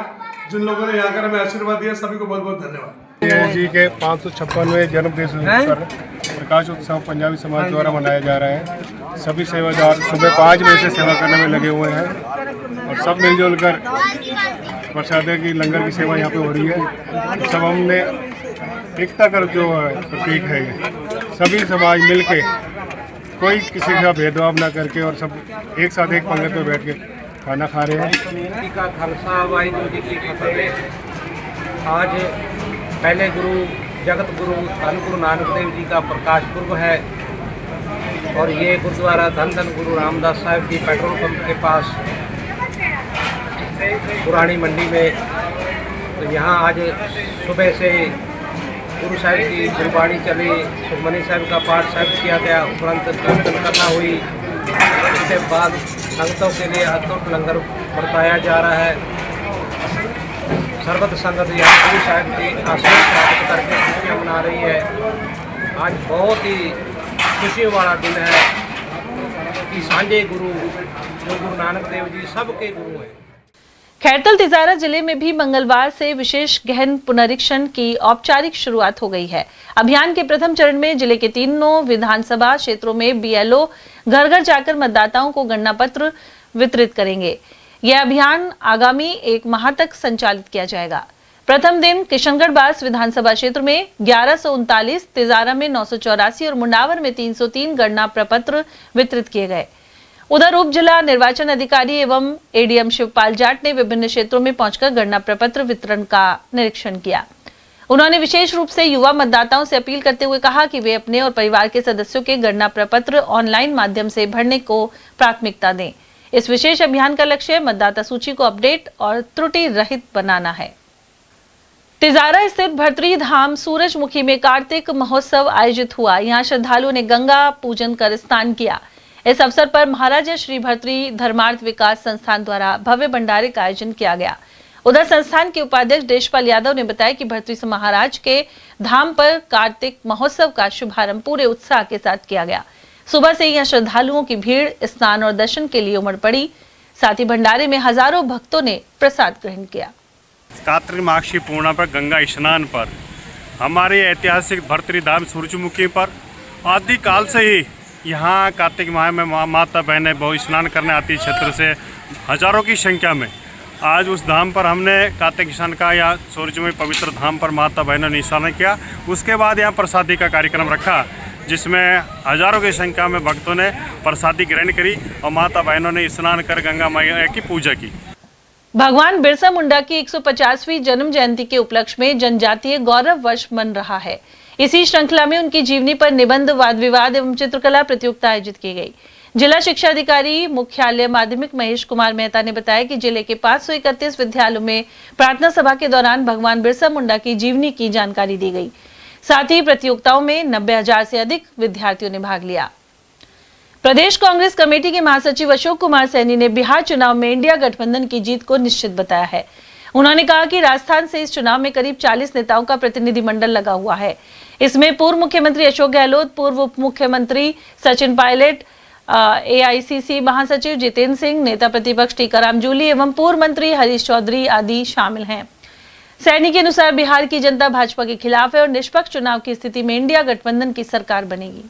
जिन लोगों ने यहाँ कर हमें आशीर्वाद दिया, सभी को बहुत बहुत धन्यवाद। जी के 556वें जन्मदिन पर प्रकाश उत्सव पंजाबी समाज द्वारा मनाया जा रहा है। सभी सेवादार सुबह 5 बजे से सेवा करने में लगे हुए हैं और सब मिलजुल कर प्रसाद की लंगर की सेवा यहाँ पे हो रही है। सब हमने एकता कर जो प्रतीक है, सभी समाज मिलके कोई किसी का भेदभाव ना करके और सब एक साथ एक पंगत में बैठ के खाना खा रहे हैं। का खालसा वाहिगुरु जी की फतेह। आज पहले गुरु जगत गुरु धन गुरु नानक देव जी का प्रकाश पर्व है और ये गुरुद्वारा धन धन गुरु रामदास साहब जी पेट्रोल पंप के पास पुरानी मंडी में, तो यहाँ आज सुबह से गुरु साहब की गुरबाणी चली, सुखमनी साहब का पाठ साहब किया गया, उपरांत कीर्तन कथा हुई। इसके बाद संगतों के लिए अटूट लंगर बरताया जा रहा है। सर्वत संगत यहाँ गुरु साहब की आशीर्वाद प्राप्त करके खुशियाँ मना रही है। आज बहुत ही खुशी वाला दिन है कि सांझे गुरु जो गुरु नानक देव जी सबके गुरु हैं। खैरतल तिजारा जिले में भी मंगलवार से विशेष गहन पुनरीक्षण की औपचारिक शुरुआत हो गई है। अभियान के प्रथम चरण में जिले के 3 विधानसभा क्षेत्रों में बीएलओ घर घर जाकर मतदाताओं को गणना पत्र वितरित करेंगे। यह अभियान आगामी 1 माह तक संचालित किया जाएगा। प्रथम दिन किशनगढ़ बास विधानसभा क्षेत्र में 1139, तिजारा में 984 और मुंडावर में 303 गणना प्रपत्र वितरित किए गए। उधर उप जिला निर्वाचन अधिकारी एवं एडीएम शिवपाल जाट ने विभिन्न क्षेत्रों में पहुंचकर गणना प्रपत्र वितरण का निरीक्षण किया। उन्होंने विशेष रूप से युवा मतदाताओं से अपील करते हुए कहा कि वे अपने और परिवार के सदस्यों के गणना प्रपत्र ऑनलाइन माध्यम से भरने को प्राथमिकता दें। इस विशेष अभियान का लक्ष्य मतदाता सूची को अपडेट और त्रुटि रहित बनाना है। तिजारा स्थित भर्तरी धाम सूरजमुखी में कार्तिक महोत्सव आयोजित हुआ। यहाँ श्रद्धालुओं ने गंगा पूजन कर स्नान किया। इस अवसर पर महाराजा श्री भर्तरी धर्मार्थ विकास संस्थान द्वारा भव्य भंडारे का आयोजन किया गया। उधर संस्थान के उपाध्यक्ष देशपाल यादव ने बताया कि भर्तरी से महाराज के धाम पर कार्तिक महोत्सव का शुभारंभ पूरे उत्साह के साथ किया गया। सुबह से यहाँ श्रद्धालुओं की भीड़ स्नान और दर्शन के लिए उमड़ पड़ी। साथ ही भंडारे में हजारों भक्तों ने प्रसाद ग्रहण किया। कार्तिक मास की पूर्णिमा पर गंगा स्नान पर हमारे ऐतिहासिक भर्तरी धाम सूरजमुखी पर आदिकाल से ही यहाँ कार्तिक माह में माता बहनें बहुत स्नान करने आती है। क्षेत्र से हजारों की संख्या में आज उस धाम पर हमने कार्तिक स्नान का या सूरजमुखी पवित्र धाम पर माता बहनों ने स्नान किया। उसके बाद यहाँ प्रसादी का कार्यक्रम रखा, जिसमें हजारों की संख्या में भक्तों ने प्रसादी ग्रहण करी और माता बहनों ने स्नान कर गंगा मैया की पूजा की। भगवान बिरसा मुंडा की 150वीं जन्म जयंती के उपलक्ष्य में जनजातीय गौरव वर्ष मन रहा है। इसी श्रृंखला में उनकी जीवनी पर निबंध, वाद विवाद एवं चित्रकला प्रतियोगिता आयोजित की गई। जिला शिक्षा अधिकारी मुख्यालय माध्यमिक महेश कुमार मेहता ने बताया कि जिले के 531 विद्यालयों में प्रार्थना सभा के दौरान भगवान बिरसा मुंडा की जीवनी की जानकारी दी गई। साथ ही प्रतियोगिताओं में 90,000 से अधिक विद्यार्थियों ने भाग लिया। प्रदेश कांग्रेस कमेटी के महासचिव अशोक कुमार सैनी ने बिहार चुनाव में इंडिया गठबंधन की जीत को निश्चित बताया है। उन्होंने कहा कि राजस्थान से इस चुनाव में करीब 40 नेताओं का प्रतिनिधिमंडल लगा हुआ है। इसमें पूर्व मुख्यमंत्री अशोक गहलोत, पूर्व उप मुख्यमंत्री सचिन पायलट, AICC महासचिव जितेंद्र सिंह, नेता प्रतिपक्ष टीकाराम जूली एवं पूर्व मंत्री हरीश चौधरी आदि शामिल हैं। सैनी के अनुसार बिहार की जनता भाजपा के खिलाफ है और निष्पक्ष चुनाव की स्थिति में इंडिया गठबंधन की सरकार बनेगी।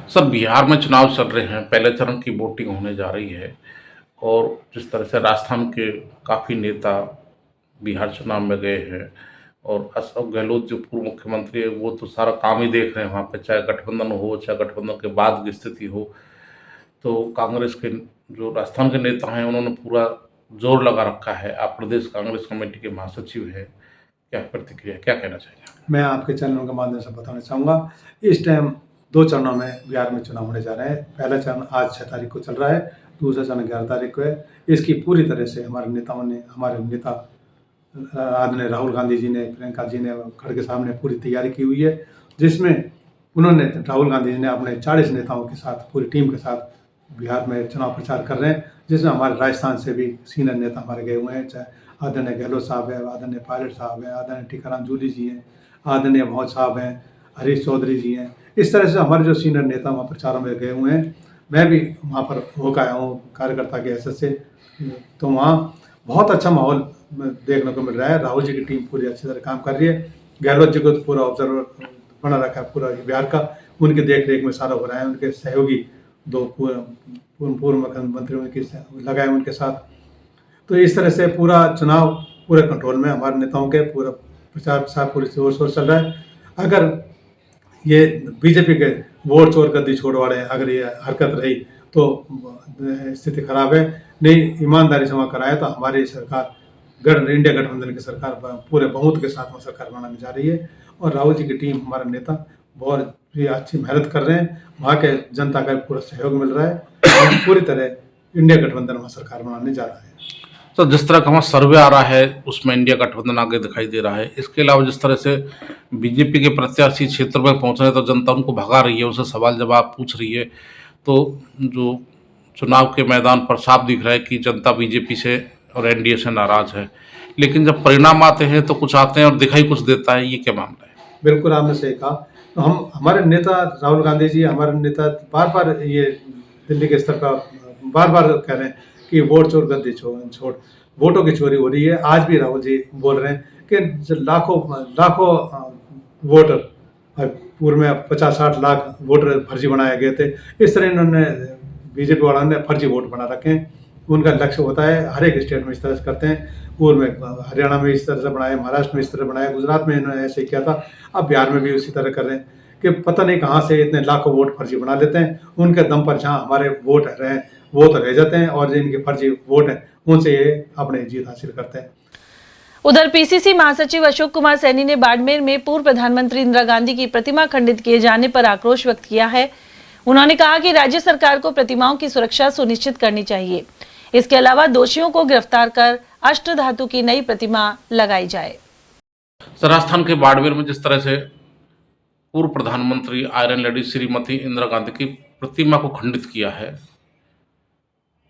सर, बिहार में चुनाव चल रहे हैं, पहले चरण की वोटिंग होने जा रही है और जिस तरह से राजस्थान के काफ़ी नेता बिहार चुनाव में गए हैं और अशोक गहलोत जो पूर्व मुख्यमंत्री है वो तो सारा काम ही देख रहे हैं वहाँ पे, चाहे गठबंधन हो चाहे गठबंधन के बाद की स्थिति हो। तो कांग्रेस के जो राजस्थान के नेता हैं उन्होंने पूरा जोर लगा रखा है। आप प्रदेश कांग्रेस कमेटी के महासचिव हैं, क्या प्रतिक्रिया, क्या कहना चाहिए? मैं आपके चैनलों के माध्यम से बताना चाहूँगा, इस टाइम 2 चरणों में बिहार में चुनाव होने जा रहे हैं। पहला चरण आज 6 तारीख को चल रहा है, दूसरा चरण 11 तारीख को है। इसकी पूरी तरह से हमारे नेता आदरणीय राहुल गांधी जी ने, प्रियंका जी ने खड़ के सामने पूरी तैयारी की हुई है, जिसमें राहुल गांधी जी ने अपने 40 नेताओं के साथ, पूरी टीम के साथ बिहार में चुनाव प्रचार कर रहे हैं, जिसमें हमारे राजस्थान से भी सीनियर नेता हमारे गए हुए हैं, चाहे आदरणीय गहलोत साहब है, आदरणीय पायलट साहब है, आदरणीय टीकाराम जूली जी हैं, आदरणीय महोद साहब हैं, हरीश चौधरी जी हैं। इस तरह से हमारे जो सीनियर नेता वहाँ प्रचारों में गए हुए हैं। मैं भी वहाँ पर होकर आया हूँ कार्यकर्ता के हैसियत से, तो वहाँ बहुत अच्छा माहौल देखने को मिल रहा है। राहुल जी की टीम पूरी अच्छी तरह काम कर रही है। गहलोत जी को तो पूरा ऑब्जर्वर बना रखा है पूरा बिहार का, उनकी देख रेख में सारा हो रहा है। उनके सहयोगी 2 पूर्व मुख्यमंत्री उनके लगाए उनके साथ। तो इस तरह से पूरा चुनाव पूरे कंट्रोल में, हमारे नेताओं के पूरा प्रचार प्रसार पूरी जोर शोर चल रहा है। अगर ये बीजेपी के वोट चोर गद्दी छोड़वाड़े अगर ये हरकत रही तो स्थिति खराब है। नहीं, ईमानदारी से वहाँ कराया तो हमारी सरकार इंडिया गठबंधन की सरकार पूरे बहुमत के साथ में सरकार बनाने जा रही है। और राहुल जी की टीम, हमारे नेता बहुत ही अच्छी मेहनत कर रहे हैं, वहाँ के जनता का पूरा सहयोग मिल रहा है और पूरी तरह इंडिया गठबंधन वहाँ सरकार बनाने जा रहा है। तो जिस तरह का वहाँ सर्वे आ रहा है उसमें इंडिया गठबंधन आगे दिखाई दे रहा है। इसके अलावा जिस तरह से बीजेपी के प्रत्याशी क्षेत्र में पहुँच रहे हैं तो जनता उनको भगा रही है, उनसे सवाल जवाब पूछ रही है। तो जो चुनाव के मैदान पर साफ दिख रहा है कि जनता बीजेपी से और एनडीए से नाराज है, लेकिन जब परिणाम आते हैं तो कुछ आते हैं और दिखाई कुछ देता है। ये क्या मामला है? बिल्कुल आपने सही कहा। तो हमारे नेता राहुल गांधी जी, हमारे नेता बार बार ये दिल्ली के स्तर पर बार बार कह रहे हैं कि वोट चोर गद्दी छोड़, वोटों की चोरी हो रही है। आज भी राहुल जी बोल रहे हैं कि लाखों वोटर, पूर्व में 50-60 लाख वोटर फर्जी बनाए गए थे। इस तरह इन्होंने बीजेपी वालों ने फर्जी वोट बना रखे हैं। उनका लक्ष्य होता है हर एक स्टेट में इस तरह से करते हैं। पूर्व में हरियाणा में इस तरह से बनाया, महाराष्ट्र में इस तरह बनाया, गुजरात में इन्होंने ऐसे किया था। अब बिहार में भी उसी तरह कर रहे हैं कि पता नहीं कहाँ से इतने लाखों वोट फर्जी बना लेते हैं। उनके दम पर जहाँ हमारे वोट रहे वो तो रह जाते हैं और जिनके फर्जी वोट हैं उनसे ये अपने जीत हासिल करते हैं। उधर पीसीसी महासचिव अशोक कुमार सैनी ने बाड़मेर में पूर्व प्रधानमंत्री इंदिरा गांधी की प्रतिमा खंडित किए जाने पर आक्रोश व्यक्त किया है। उन्होंने कहा कि राज्य सरकार को प्रतिमाओं की सुरक्षा सुनिश्चित करनी चाहिए। इसके अलावा दोषियों को गिरफ्तार कर अष्टधातु की नई प्रतिमा लगाई जाए। राजस्थान के बाड़मेर में जिस तरह से पूर्व प्रधानमंत्री आयरन लेडी श्रीमती इंदिरा गांधी की प्रतिमा को खंडित किया है,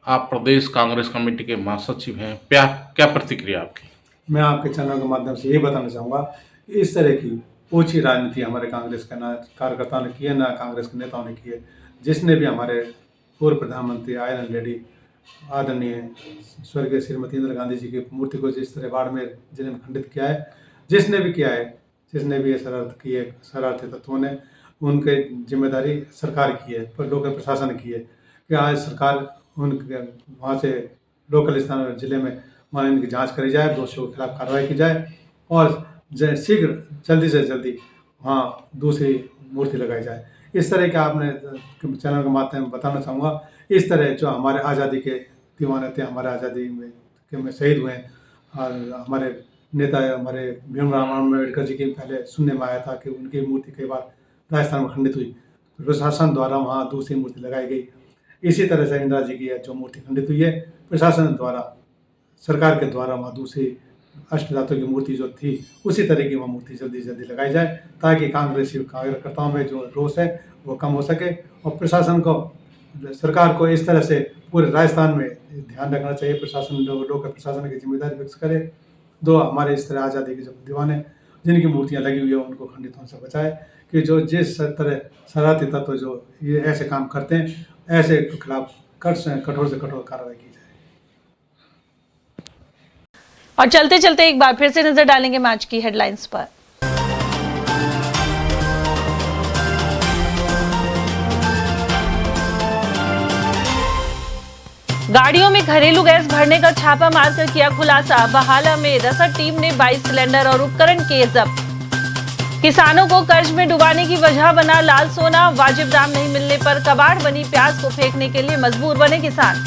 आप प्रदेश कांग्रेस कमेटी के महासचिव हैं, क्या प्रतिक्रिया आपकी? मैं आपके चैनल के माध्यम से ये बताना चाहूँगा कि इस तरह की ओछी राजनीति हमारे कांग्रेस के ना कार्यकर्ताओं ने की है, ना कांग्रेस के नेताओं ने की है। जिसने भी हमारे पूर्व प्रधानमंत्री आयरन लेडी आदरणीय स्वर्गीय श्रीमती इंदिरा गांधी जी की मूर्ति को जिस तरह बाड़मेर जिले में खंडित किया है, जिसने भी किया है, जिसने भी ये शरारत की है, शरारती तत्वों ने, उनके जिम्मेदारी सरकार की है, पर लोकल प्रशासन की है कि आज सरकार उनके वहाँ से लोकल स्थान जिले में वहाँ इनकी जांच करी जाए, दोषियों के खिलाफ कार्रवाई की जाए और शीघ्र जल्दी से जल्दी वहाँ दूसरी मूर्ति लगाई जाए। इस तरह के आपने चैनल के माध्यम में बताना चाहूँगा, इस तरह जो हमारे आज़ादी के दीवाने थे, हमारे आज़ादी में शहीद हुए और हमारे नेता हमारे भीमराव अम्बेडकर जी की पहले सुनने में आया था कि उनकी मूर्ति कई बार राजस्थान में खंडित हुई, प्रशासन द्वारा वहाँ दूसरी मूर्ति लगाई गई। इसी तरह से इंदिरा जी की जो मूर्ति खंडित हुई है, प्रशासन द्वारा, सरकार के द्वारा वहाँ दूसरी अष्टधातु की मूर्ति जो थी उसी तरह की वहाँ मूर्ति जल्दी जल्दी लगाई जाए, ताकि कांग्रेसी कार्यकर्ताओं में जो रोष है वो कम हो सके और प्रशासन को, सरकार को इस तरह से पूरे राजस्थान में ध्यान रखना चाहिए। प्रशासन लोकल प्रशासन की जिम्मेदारी व्यक्त करे, दो हमारे इस तरह आज़ादी के जो दीवाने जिनकी मूर्तियाँ लगी हुई है उनको खंडित होने से बचाए, कि जो जिस तरह शरारती तत्व जो ये ऐसे काम करते हैं, ऐसे के खिलाफ कठोर से कठोर कार्रवाई की जाए। और चलते चलते एक बार फिर से नजर डालेंगे मैच की हेडलाइंस पर। गाड़ियों में घरेलू गैस भरने का छापा मारकर किया खुलासा। बहाला में रसद टीम ने 22 सिलेंडर और उपकरण किए जब्त। किसानों को कर्ज में डुबाने की वजह बना लाल सोना। वाजिब दाम नहीं मिलने पर कबाड़ बनी प्याज को फेंकने के लिए मजबूर बने किसान।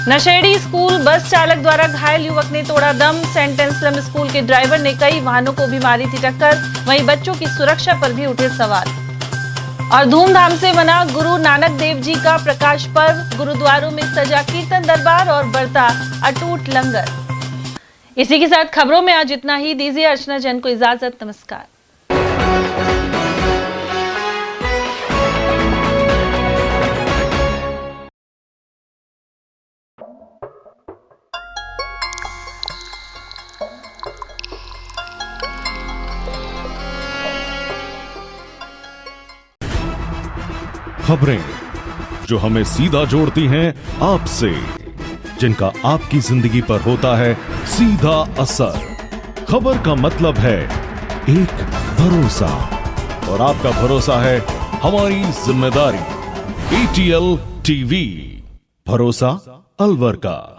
नशेड़ी स्कूल बस चालक द्वारा घायल युवक ने तोड़ा दम। सेंट एंसलम स्कूल के ड्राइवर ने कई वाहनों को भी मारी थी टक्कर। वहीं बच्चों की सुरक्षा पर भी उठे सवाल। और धूमधाम से मना गुरु नानक देव जी का प्रकाश पर्व। गुरुद्वारों में सजा कीर्तन दरबार और बरता अटूट लंगर। इसी के साथ खबरों में आज इतना ही। दीजिए अर्चना जैन को इजाजत। नमस्कार। खबरें जो हमें सीधा जोड़ती हैं आपसे, जिनका आपकी जिंदगी पर होता है सीधा असर। खबर का मतलब है एक भरोसा, और आपका भरोसा है हमारी जिम्मेदारी। ATL TV, भरोसा अलवर का।